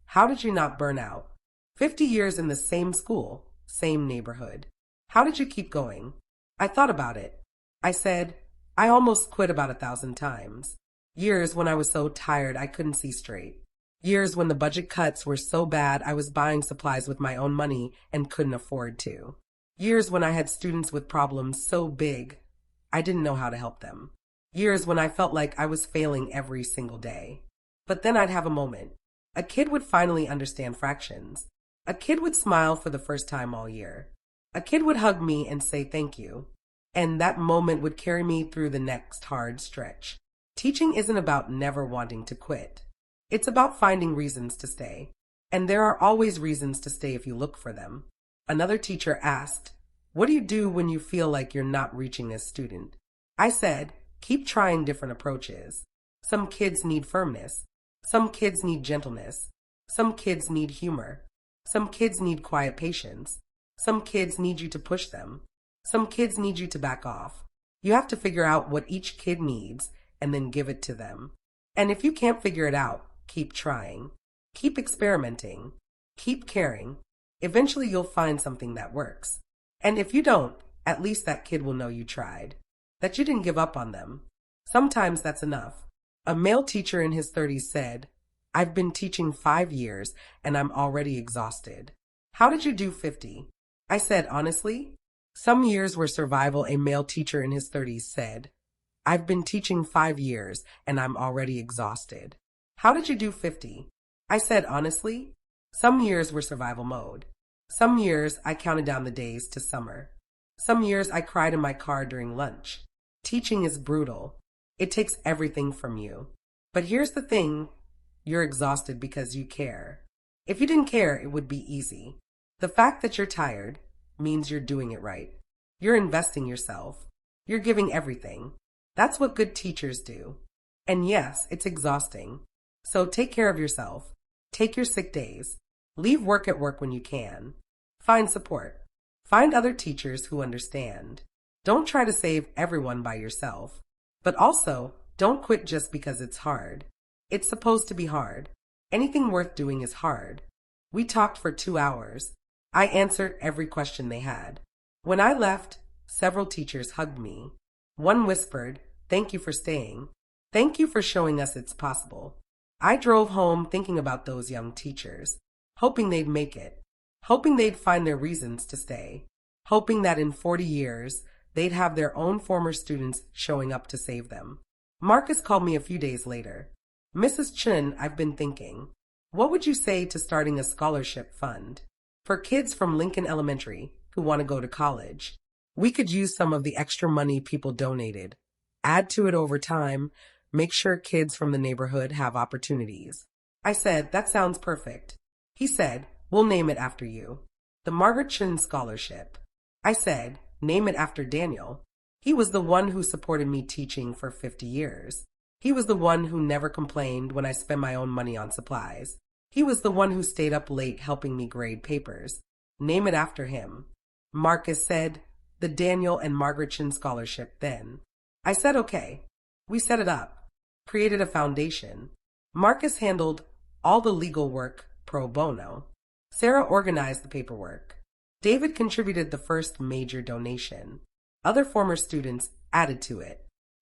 how did you not burn out? 50 years in the same school, same neighborhood. How did you keep going?" I thought about it. I said, "I almost quit about 1,000 times. Years when I was so tired I couldn't see straight. Years when the budget cuts were so bad I was buying supplies with my own money and couldn't afford to. Years when I had students with problems so big I didn't know how to help them. Years when I felt like I was failing every single day. But then I'd have a moment. A kid would finally understand fractions. A kid would smile for the first time all year. A kid would hug me and say thank you. And that moment would carry me through the next hard stretch. Teaching isn't about never wanting to quit. It's about finding reasons to stay. And there are always reasons to stay if you look for them. Another teacher asked, "What do you do when you feel like you're not reaching a student?" I said, "Keep trying different approaches. Some kids need firmness. Some kids need gentleness. Some kids need humor. Some kids need quiet patience. Some kids need you to push them. Some kids need you to back off. You have to figure out what each kid needs and then give it to them. And if you can't figure it out, keep trying. Keep experimenting. Keep caring. Eventually you'll find something that works. And if you don't, at least that kid will know you tried, that you didn't give up on them. Sometimes that's enough." A male teacher in his 30s said, "I've been teaching 5 years and I'm already exhausted. How did you do 50? I said, "Honestly, some years were survival." A male teacher in his 30s said, "I've been teaching 5 years and I'm already exhausted. How did you do 50? I said, "Honestly, some years were survival mode. Some years I counted down the days to summer. Some years I cried in my car during lunch. Teaching is brutal. It takes everything from you. But here's the thing, you're exhausted because you care. If you didn't care, it would be easy. The fact that you're tired means you're doing it right. You're investing yourself. You're giving everything. That's what good teachers do. And yes, it's exhausting. So take care of yourself. Take your sick days. Leave work at work when you can. Find support. Find other teachers who understand. Don't try to save everyone by yourself. But also, don't quit just because it's hard. It's supposed to be hard. Anything worth doing is hard." We talked for 2 hours. I answered every question they had. When I left, several teachers hugged me. One whispered, "Thank you for staying. Thank you for showing us it's possible." I drove home thinking about those young teachers, hoping they'd make it, hoping they'd find their reasons to stay, hoping that in 40 years, they'd have their own former students showing up to save them. Marcus called me a few days later. "Mrs. Chun, I've been thinking. What would you say to starting a scholarship fund for kids from Lincoln Elementary who want to go to college? We could use some of the extra money people donated, add to it over time, make sure kids from the neighborhood have opportunities." I said, "That sounds perfect." He said, "We'll name it after you. The Margaret Chun Scholarship." I said, "Name it after Daniel. He was the one who supported me teaching for 50 years. He was the one who never complained when I spent my own money on supplies. He was the one who stayed up late helping me grade papers. Name it after him." Marcus said, "The Daniel and Margaret Chun Scholarship then." I said, "Okay." We set it up, created a foundation. Marcus handled all the legal work pro bono. Sarah organized the paperwork. David contributed the first major donation. Other former students added to it.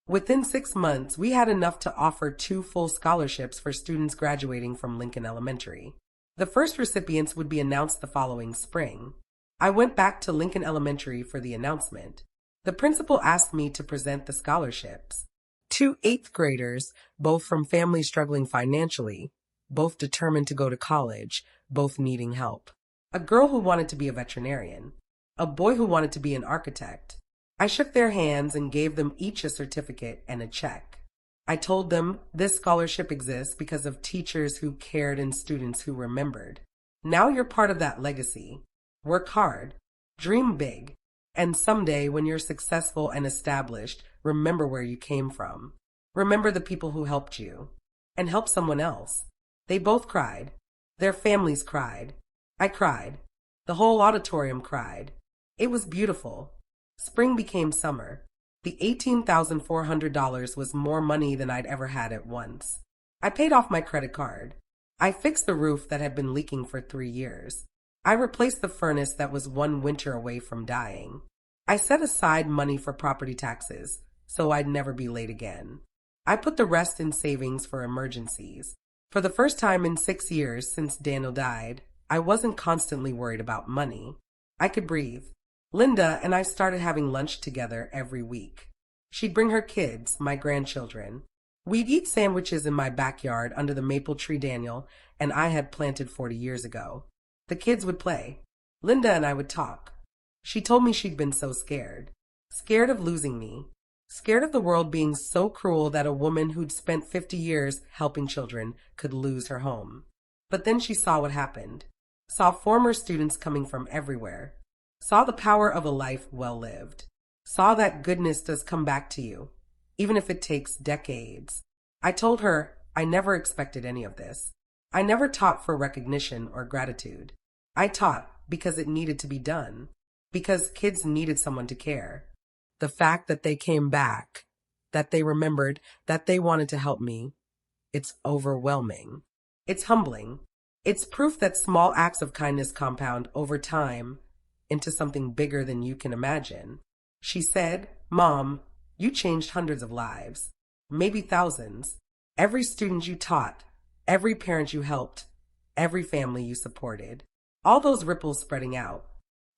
Within 6 months, we had enough to offer 2 full scholarships for students graduating from Lincoln Elementary. The first recipients would be announced the following spring. I went back to Lincoln Elementary for the announcement. The principal asked me to present the scholarships. 2 8th graders, both from families struggling financially, both determined to go to college, both needing help. A girl who wanted to be a veterinarian. A boy who wanted to be an architect. I shook their hands and gave them each a certificate and a check. I told them this scholarship exists because of teachers who cared and students who remembered. Now you're part of that legacy. Work hard, dream big, and someday when you're successful and established, remember where you came from. Remember the people who helped you. And help someone else. They both cried. Their families cried. I cried. The whole auditorium cried. It was beautiful. Spring became summer. The $18,400 was more money than I'd ever had at once. I paid off my credit card. I fixed the roof that had been leaking for 3 years. I replaced the furnace that was 1 winter away from dying. I set aside money for property taxes, so I'd never be late again. I put the rest in savings for emergencies. For the first time in 6 years since Daniel died, I wasn't constantly worried about money. I could breathe. Linda and I started having lunch together every week. She'd bring her kids, my grandchildren. We'd eat sandwiches in my backyard under the maple tree Daniel and I had planted 40 years ago. The kids would play. Linda and I would talk. She told me she'd been so scared. Scared of losing me. Scared of the world being so cruel that a woman who'd spent 50 years helping children could lose her home. But then she saw what happened. Saw former students coming from everywhere. Saw the power of a life well lived. Saw that goodness does come back to you, even if it takes decades. I told her I never expected any of this. I never taught for recognition or gratitude. I taught because it needed to be done, because kids needed someone to care. The fact that they came back, that they remembered, that they wanted to help me, it's overwhelming. It's humbling. It's proof that small acts of kindness compound over time into something bigger than you can imagine. She said, "Mom, you changed hundreds of lives, maybe thousands. Every student you taught, every parent you helped, every family you supported. All those ripples spreading out.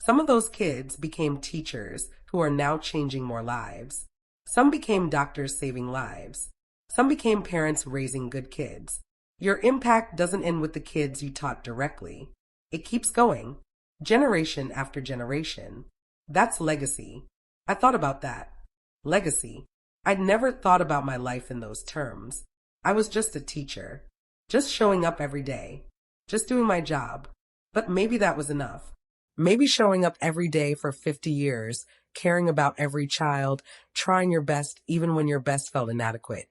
Some of those kids became teachers who are now changing more lives. Some became doctors saving lives. Some became parents raising good kids. Your impact doesn't end with the kids you taught directly. It keeps going. Generation after generation. That's legacy." I thought about that. Legacy. I'd never thought about my life in those terms. I was just a teacher. Just showing up every day. Just doing my job. But maybe that was enough. Maybe showing up every day for 50 years, caring about every child, trying your best even when your best felt inadequate.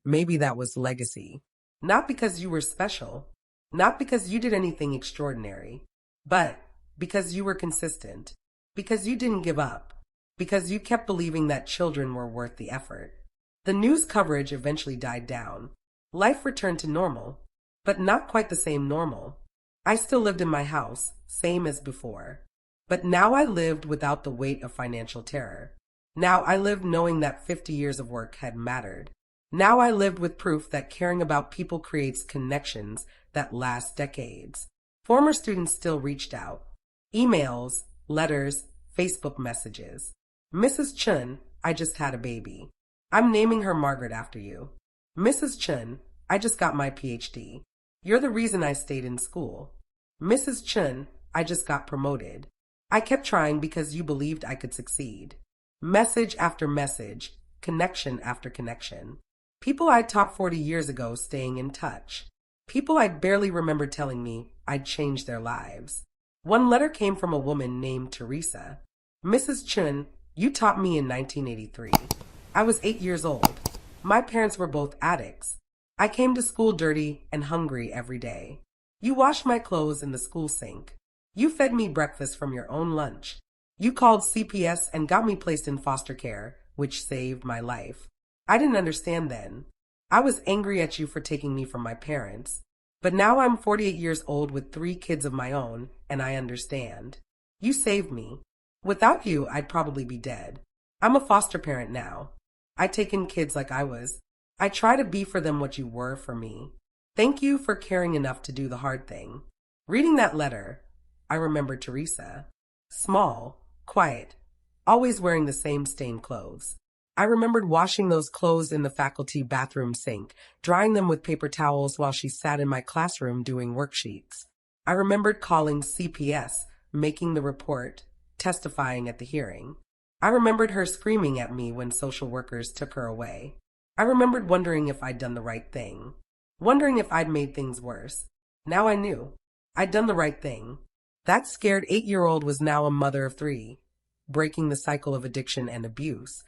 Maybe that was legacy. Not because you were special. Not because you did anything extraordinary. But because you were consistent, because you didn't give up, because you kept believing that children were worth the effort. The news coverage eventually died down. Life returned to normal, but not quite the same normal. I still lived in my house, same as before. But now I lived without the weight of financial terror. Now I lived knowing that 50 years of work had mattered. Now I lived with proof that caring about people creates connections that last decades. Former students still reached out. Emails, letters, Facebook messages. "Mrs. Chun, I just had a baby. I'm naming her Margaret after you. Mrs. Chun, I just got my PhD. You're the reason I stayed in school. Mrs. Chun, I just got promoted. I kept trying because you believed I could succeed." Message after message, connection after connection. People I'd taught 40 years ago staying in touch. People I'd barely remembered telling me I'd changed their lives. One letter came from a woman named Teresa. "Mrs. Chun, you taught me in 1983. I was 8 years old. My parents were both addicts. I came to school dirty and hungry every day. You washed my clothes in the school sink. You fed me breakfast from your own lunch. You called CPS and got me placed in foster care, which saved my life. I didn't understand then. I was angry at you for taking me from my parents. But now I'm 48 years old with 3 kids of my own, and I understand. You saved me. Without you, I'd probably be dead. I'm a foster parent now. I take in kids like I was. I try to be for them what you were for me. Thank you for caring enough to do the hard thing. Reading that letter, I remembered Teresa. Small, quiet, always wearing the same stained clothes. I remembered washing those clothes in the faculty bathroom sink, drying them with paper towels while she sat in my classroom doing worksheets. I remembered calling CPS, making the report, testifying at the hearing. I remembered her screaming at me when social workers took her away. I remembered wondering if I'd done the right thing, wondering if I'd made things worse. Now I knew. I'd done the right thing. That scared 8-year-old was now a mother of 3, breaking the cycle of addiction and abuse,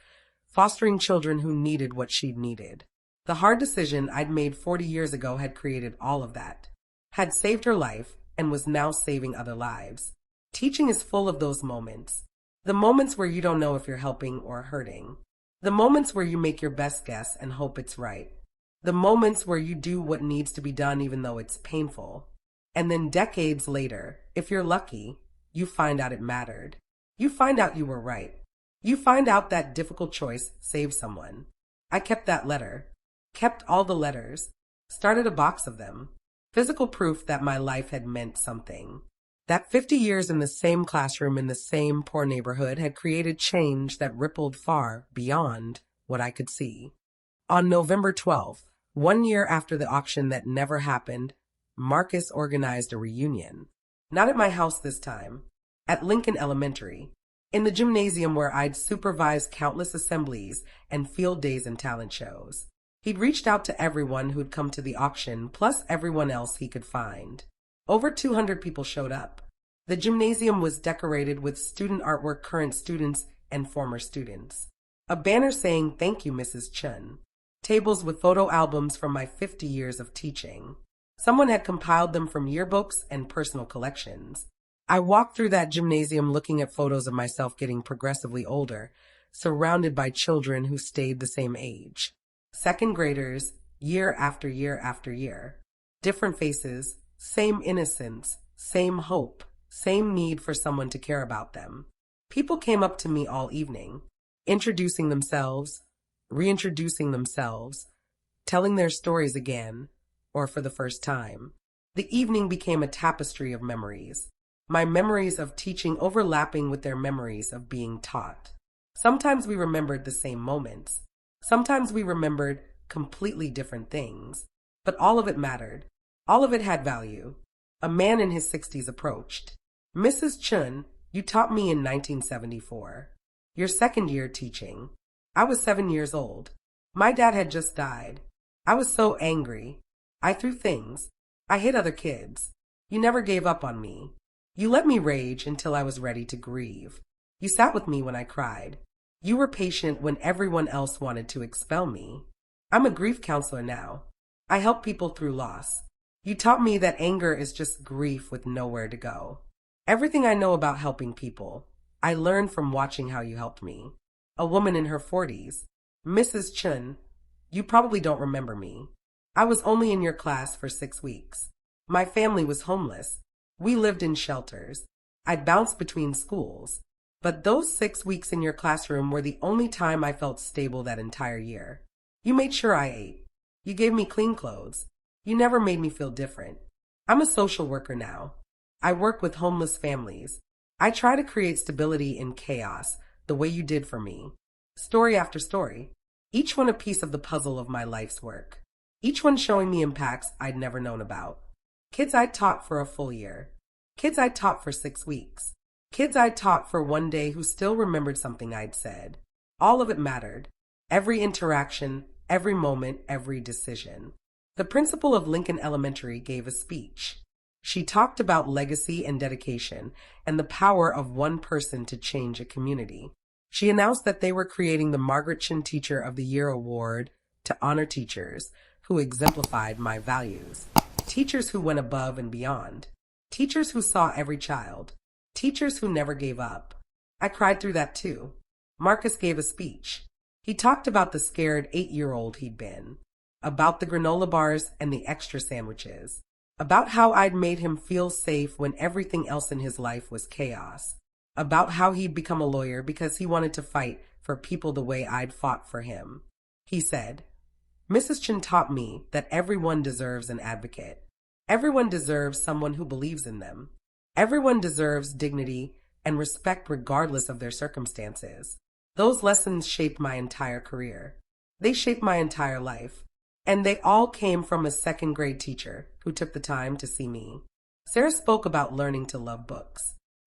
fostering children who needed what she'd needed. The hard decision I'd made 40 years ago had created all of that, had saved her life, and was now saving other lives. Teaching is full of those moments. The moments where you don't know if you're helping or hurting. The moments where you make your best guess and hope it's right. The moments where you do what needs to be done even though it's painful. And then decades later, if you're lucky, you find out it mattered. You find out you were right. You find out that difficult choice saved someone. I kept that letter. Kept all the letters. Started a box of them. Physical proof that my life had meant something. That 50 years in the same classroom in the same poor neighborhood had created change that rippled far beyond what I could see. On November 12th, 1 year after the auction that never happened, Marcus organized a reunion. Not at my house this time. At Lincoln Elementary. In the gymnasium where I'd supervised countless assemblies and field days and talent shows. He'd reached out to everyone who'd come to the auction, plus everyone else he could find. Over 200 people showed up. The gymnasium was decorated with student artwork, current students and former students. A banner saying, "Thank you, Mrs. Chun." Tables with photo albums from my 50 years of teaching. Someone had compiled them from yearbooks and personal collections. I walked through that gymnasium looking at photos of myself getting progressively older, surrounded by children who stayed the same age. Second graders, year after year after year. Different faces, same innocence, same hope, same need for someone to care about them. People came up to me all evening, introducing themselves, reintroducing themselves, telling their stories again, or for the first time. The evening became a tapestry of memories. My memories of teaching overlapping with their memories of being taught. Sometimes we remembered the same moments. Sometimes we remembered completely different things. But all of it mattered. All of it had value. A man in his 60s approached. "Mrs. Chun, you taught me in 1974. Your second year teaching. I was 7 years old. My dad had just died. I was so angry. I threw things. I hit other kids. You never gave up on me. You let me rage until I was ready to grieve. You sat with me when I cried. You were patient when everyone else wanted to expel me. I'm a grief counselor now. I help people through loss. You taught me that anger is just grief with nowhere to go. Everything I know about helping people, I learned from watching how you helped me. A woman in her 40s. Mrs. Chun, you probably don't remember me. I was only in your class for 6 weeks. My family was homeless. We lived in shelters. I'd bounce between schools. But those 6 weeks in your classroom were the only time I felt stable that entire year. You made sure I ate. You gave me clean clothes. You never made me feel different. I'm a social worker now. I work with homeless families. I try to create stability in chaos, the way you did for me. Story after story. Each one a piece of the puzzle of my life's work. Each one showing me impacts I'd never known about. Kids I taught for a full year. Kids I taught for 6 weeks. Kids I taught for 1 day who still remembered something I'd said. All of it mattered. Every interaction, every moment, every decision. The principal of Lincoln Elementary gave a speech. She talked about legacy and dedication and the power of one person to change a community. She announced that they were creating the Margaret Chin Teacher of the Year Award to honor teachers who exemplified my values. Teachers who went above and beyond. Teachers who saw every child. Teachers who never gave up. I cried through that too. Marcus gave a speech. He talked about the scared 8-year-old he'd been. About the granola bars and the extra sandwiches. About how I'd made him feel safe when everything else in his life was chaos. About how he'd become a lawyer because he wanted to fight for people the way I'd fought for him. He said, "Mrs. Chin taught me that everyone deserves an advocate. Everyone deserves someone who believes in them. Everyone deserves dignity and respect regardless of their circumstances." Those lessons shaped my entire career. They shaped my entire life. And they all came from a second-grade teacher who took the time to see me. Sarah spoke about learning to love books.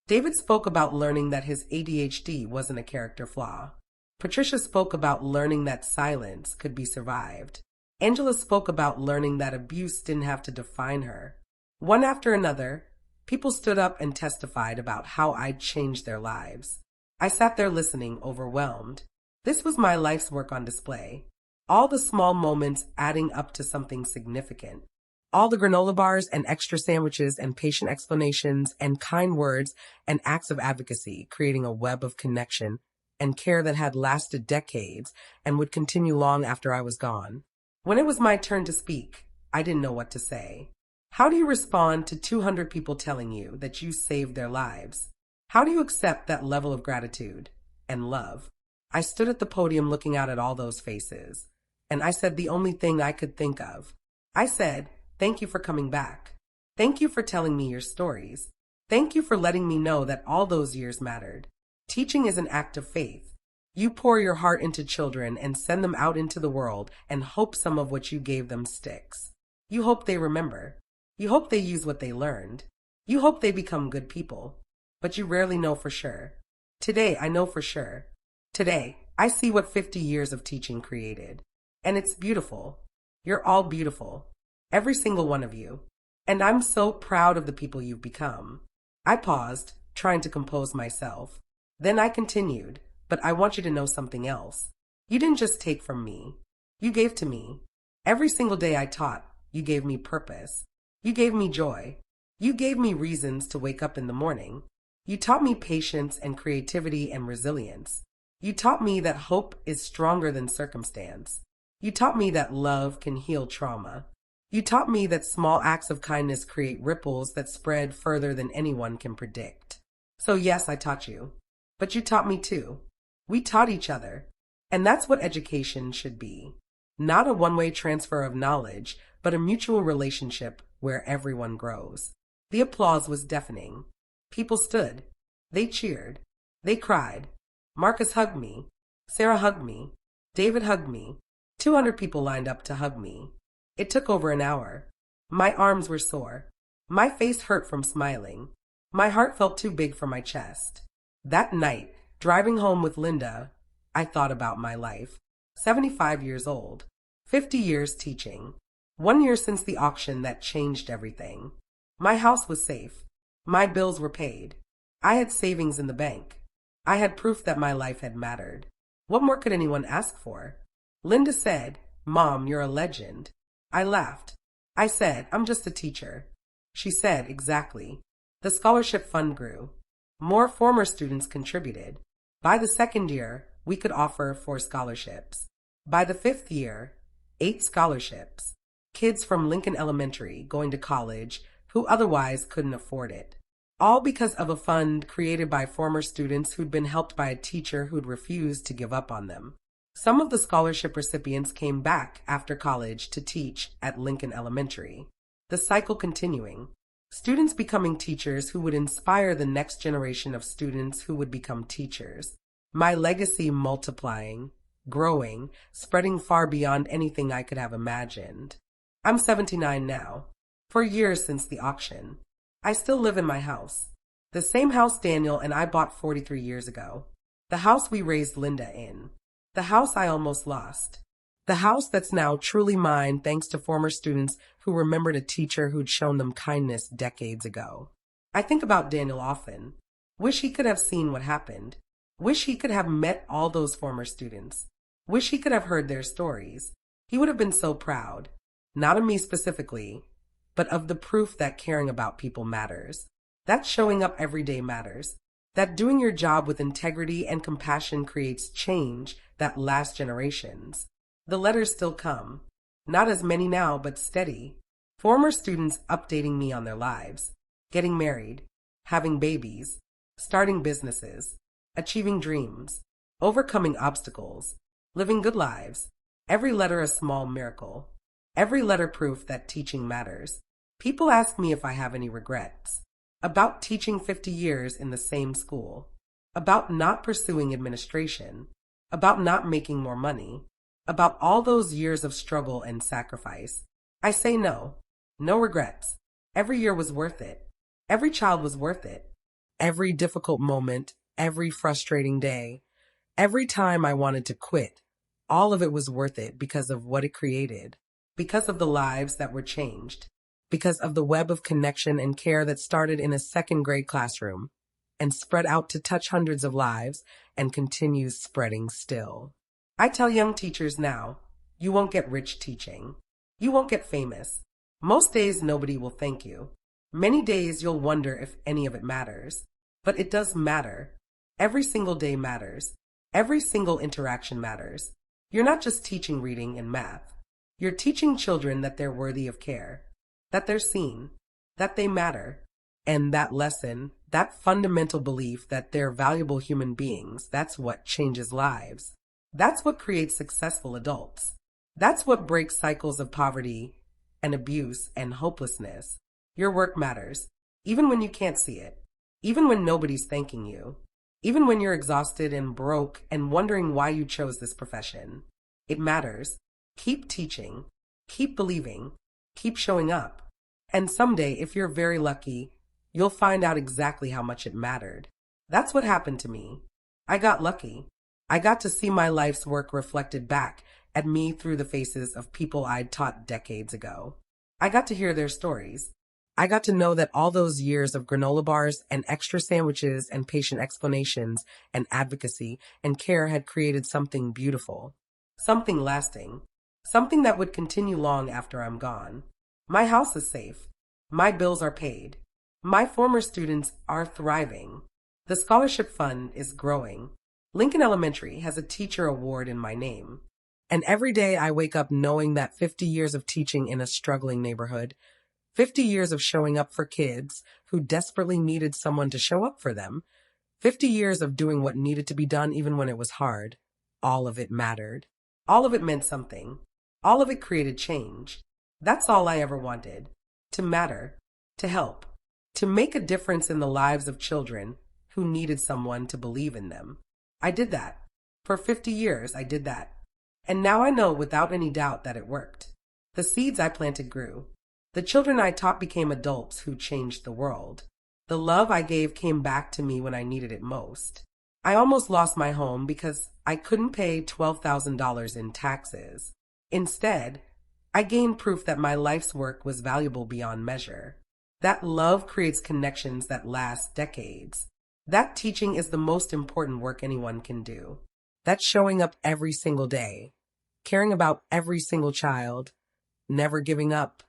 David spoke about learning that his ADHD wasn't a character flaw. Patricia spoke about learning that silence could be survived. Angela spoke about learning that abuse didn't have to define her. One after another, people stood up and testified about how I'd changed their lives. I sat there listening, overwhelmed. This was my life's work on display. All the small moments adding up to something significant. All the granola bars and extra sandwiches and patient explanations and kind words and acts of advocacy, creating a web of connection and care that had lasted decades and would continue long after I was gone. When it was my turn to speak, I didn't know what to say. How do you respond to 200 people telling you that you saved their lives? How do you accept that level of gratitude and love? I stood at the podium looking out at all those faces, and I said the only thing I could think of. I said, "Thank you for coming back. Thank you for telling me your stories. Thank you for letting me know that all those years mattered." Teaching is an act of faith. You pour your heart into children and send them out into the world and hope some of what you gave them sticks. You hope they remember. You hope they use what they learned. You hope they become good people. But you rarely know for sure. Today, I know for sure. Today, I see what 50 years of teaching created. And it's beautiful. You're all beautiful. Every single one of you. And I'm so proud of the people you've become. I paused, trying to compose myself. Then I continued, "But I want you to know something else. You didn't just take from me. You gave to me. Every single day I taught, you gave me purpose. You gave me joy. You gave me reasons to wake up in the morning. You taught me patience and creativity and resilience. You taught me that hope is stronger than circumstance. You taught me that love can heal trauma. You taught me that small acts of kindness create ripples that spread further than anyone can predict. So yes, I taught you. But you taught me too. We taught each other. And that's what education should be. Not a one-way transfer of knowledge, but a mutual relationship where everyone grows." The applause was deafening. People stood. They cheered. They cried. Marcus hugged me. Sarah hugged me. David hugged me. 200 people lined up to hug me. It took over an hour. My arms were sore. My face hurt from smiling. My heart felt too big for my chest. That night, driving home with Linda, I thought about my life. 75 years old. 50 years teaching. 1 year since the auction that changed everything. My house was safe. My bills were paid. I had savings in the bank. I had proof that my life had mattered. What more could anyone ask for? Linda said, "Mom, you're a legend." I laughed. I said, "I'm just a teacher." She said, "Exactly." The scholarship fund grew. More former students contributed. By the second year, we could offer 4 scholarships. By the 5th year, 8 scholarships. Kids from Lincoln Elementary going to college who otherwise couldn't afford it. All because of a fund created by former students who'd been helped by a teacher who'd refused to give up on them. Some of the scholarship recipients came back after college to teach at Lincoln Elementary. The cycle continuing. Students becoming teachers who would inspire the next generation of students who would become teachers. My legacy multiplying, growing, spreading far beyond anything I could have imagined. I'm 79 now. 4 years since the auction. I still live in my house. The same house Daniel and I bought 43 years ago. The house we raised Linda in. The house I almost lost. The house that's now truly mine thanks to former students who remembered a teacher who'd shown them kindness decades ago. I think about Daniel often. Wish he could have seen what happened. Wish he could have met all those former students. Wish he could have heard their stories. He would have been so proud. Not of me specifically, but of the proof that caring about people matters. That showing up every day matters. That doing your job with integrity and compassion creates change that lasts generations. The letters still come. Not as many now, but steady. Former students updating me on their lives. Getting married. Having babies. Starting businesses. Achieving dreams. overcoming obstacles, living good lives. Every letter a small miracle. Every letter proof that teaching matters. People ask me if I have any regrets. About teaching 50 years in the same school. About not pursuing administration. About not making more money. About all those years of struggle and sacrifice. I say no. No regrets. Every year was worth it. Every child was worth it. Every difficult moment, every frustrating day, every time I wanted to quit, all of it was worth it because of what it created, because of the lives that were changed, because of the web of connection and care that started in a second-grade classroom and spread out to touch hundreds of lives and continues spreading still. I tell young teachers now, you won't get rich teaching. You won't get famous. Most days nobody will thank you. Many days you'll wonder if any of it matters. But it does matter. Every single day matters. Every single interaction matters. You're not just teaching reading and math. You're teaching children that they're worthy of care, that they're seen, that they matter. And that lesson, that fundamental belief that they're valuable human beings, that's what changes lives. That's what creates successful adults. That's what breaks cycles of poverty and abuse and hopelessness. Your work matters, even when you can't see it, even when nobody's thanking you, even when you're exhausted and broke and wondering why you chose this profession. It matters. Keep teaching, keep believing, keep showing up. And someday, if you're very lucky, you'll find out exactly how much it mattered. That's what happened to me. I got lucky. I got to see my life's work reflected back at me through the faces of people I'd taught decades ago. I got to hear their stories. I got to know that all those years of granola bars and extra sandwiches and patient explanations and advocacy and care had created something beautiful, something lasting, something that would continue long after I'm gone. My house is safe. My bills are paid. My former students are thriving. The scholarship fund is growing. Lincoln Elementary has a teacher award in my name. And every day I wake up knowing that 50 years of teaching in a struggling neighborhood, 50 years of showing up for kids who desperately needed someone to show up for them, 50 years of doing what needed to be done even when it was hard. All of it mattered. All of it meant something. All of it created change. That's all I ever wanted. To matter. To help. To make a difference in the lives of children who needed someone to believe in them. I did that. For 50 years, I did that. And now I know without any doubt that it worked. The seeds I planted grew. The children I taught became adults who changed the world. The love I gave came back to me when I needed it most. I almost lost my home because I couldn't pay $12,000 in taxes. Instead, I gained proof that my life's work was valuable beyond measure. That love creates connections that last decades. That teaching is the most important work anyone can do. That's showing up every single day, caring about every single child, never giving up,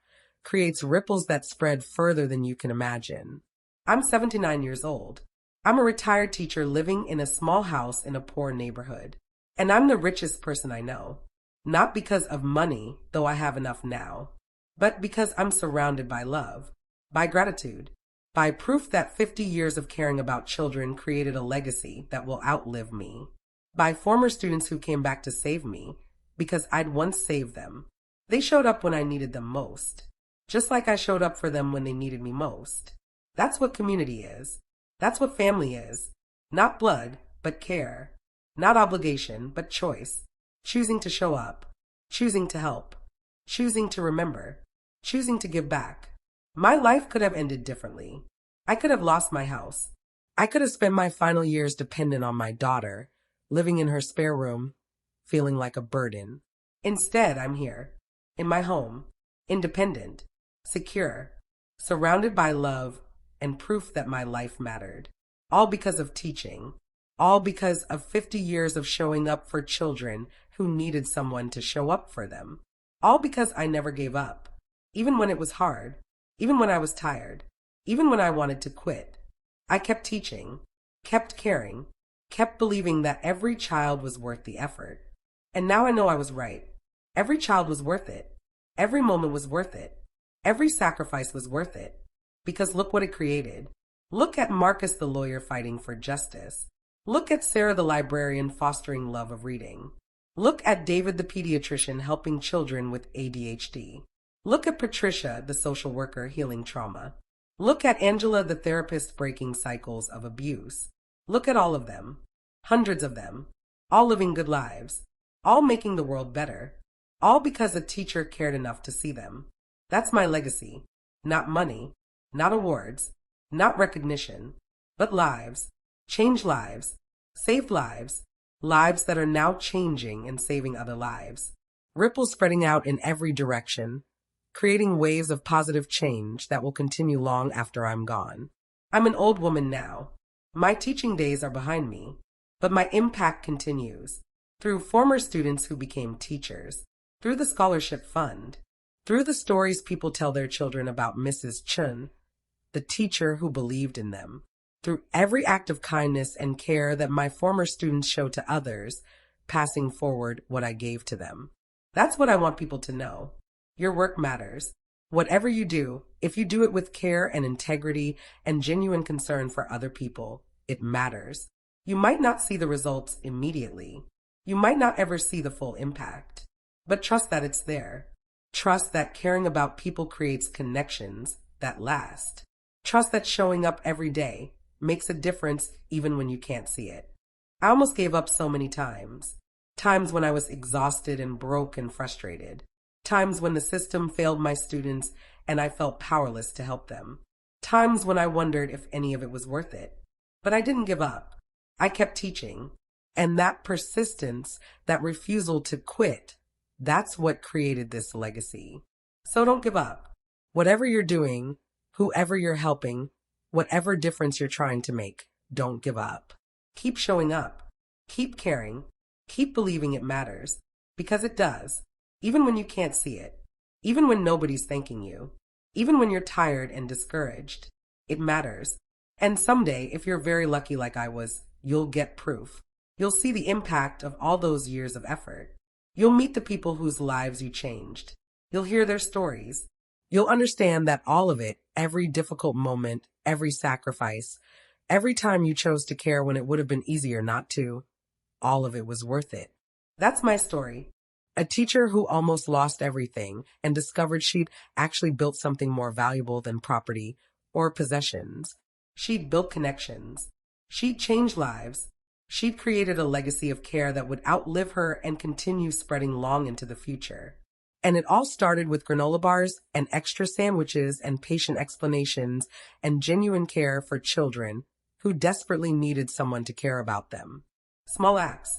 creates ripples that spread further than you can imagine. I'm 79 years old. I'm a retired teacher living in a small house in a poor neighborhood. And I'm the richest person I know. Not because of money, though I have enough now, but because I'm surrounded by love, by gratitude, by proof that 50 years of caring about children created a legacy that will outlive me, by former students who came back to save me because I'd once saved them. They showed up when I needed them most. Just like I showed up for them when they needed me most. That's what community is. That's what family is. Not blood, but care. Not obligation, but choice. Choosing to show up. Choosing to help. Choosing to remember. Choosing to give back. My life could have ended differently. I could have lost my house. I could have spent my final years dependent on my daughter, living in her spare room, feeling like a burden. Instead, I'm here, in my home, independent, secure, surrounded by love and proof that my life mattered. All because of teaching. All because of 50 years of showing up for children who needed someone to show up for them. All because I never gave up. Even when it was hard. Even when I was tired. Even when I wanted to quit. I kept teaching. Kept caring. Kept believing that every child was worth the effort. And now I know I was right. Every child was worth it. Every moment was worth it. Every sacrifice was worth it. Because look what it created. Look at Marcus the lawyer fighting for justice. Look at Sarah the librarian fostering love of reading. Look at David the pediatrician helping children with ADHD. Look at Patricia the social worker healing trauma. Look at Angela the therapist breaking cycles of abuse. Look at all of them. Hundreds of them. All living good lives. All making the world better. All because a teacher cared enough to see them. That's my legacy. Not money. Not awards. Not recognition. But lives. Changed lives. Saved lives. Lives that are now changing and saving other lives. Ripples spreading out in every direction, creating waves of positive change that will continue long after I'm gone. I'm an old woman now. My teaching days are behind me, but my impact continues through former students who became teachers, through the scholarship fund, through the stories people tell their children about Mrs. Chun, the teacher who believed in them, through every act of kindness and care that my former students show to others, passing forward what I gave to them. That's what I want people to know. Your work matters. Whatever you do, if you do it with care and integrity and genuine concern for other people, it matters. You might not see the results immediately. You might not ever see the full impact. But trust that it's there. Trust that caring about people creates connections that last. Trust that showing up every day makes a difference even when you can't see it. I almost gave up so many times. Times when I was exhausted and broke and frustrated. Times when the system failed my students and I felt powerless to help them. Times when I wondered if any of it was worth it. But I didn't give up. I kept teaching. And that persistence, that refusal to quit, that's what created this legacy. So don't give up. Whatever you're doing, whoever you're helping, whatever difference you're trying to make, don't give up. Keep showing up. Keep caring. Keep believing it matters. Because it does. Even when you can't see it. Even when nobody's thanking you. Even when you're tired and discouraged. It matters. And someday, if you're very lucky like I was, you'll get proof. You'll see the impact of all those years of effort. You'll meet the people whose lives you changed. You'll hear their stories. You'll understand that all of it, every difficult moment, every sacrifice, every time you chose to care when it would have been easier not to, all of it was worth it. That's my story. A teacher who almost lost everything and discovered she'd actually built something more valuable than property or possessions. She'd built connections. She'd changed lives. She'd created a legacy of care that would outlive her and continue spreading long into the future. And it all started with granola bars and extra sandwiches and patient explanations and genuine care for children who desperately needed someone to care about them. Small acts,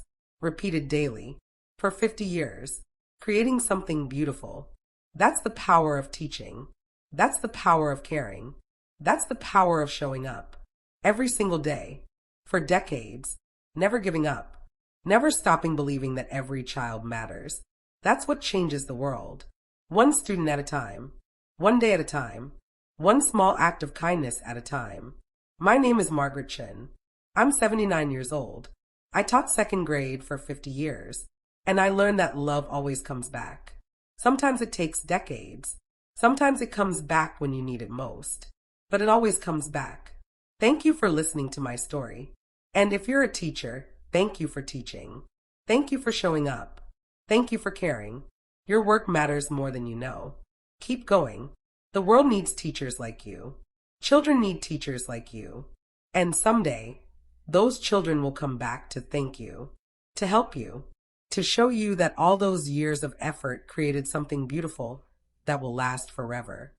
repeated daily, for 50 years, creating something beautiful. That's the power of teaching. That's the power of caring. That's the power of showing up. Every single day, for decades, never giving up, never stopping believing that every child matters. That's what changes the world. One student at a time, one day at a time, one small act of kindness at a time. My name is Margaret Chen. I'm 79 years old. I taught second grade for 50 years, and I learned that love always comes back. Sometimes it takes decades. Sometimes it comes back when you need it most. But it always comes back. Thank you for listening to my story. And if you're a teacher, thank you for teaching. Thank you for showing up. Thank you for caring. Your work matters more than you know. Keep going. The world needs teachers like you. Children need teachers like you. And someday, those children will come back to thank you, to help you, to show you that all those years of effort created something beautiful that will last forever.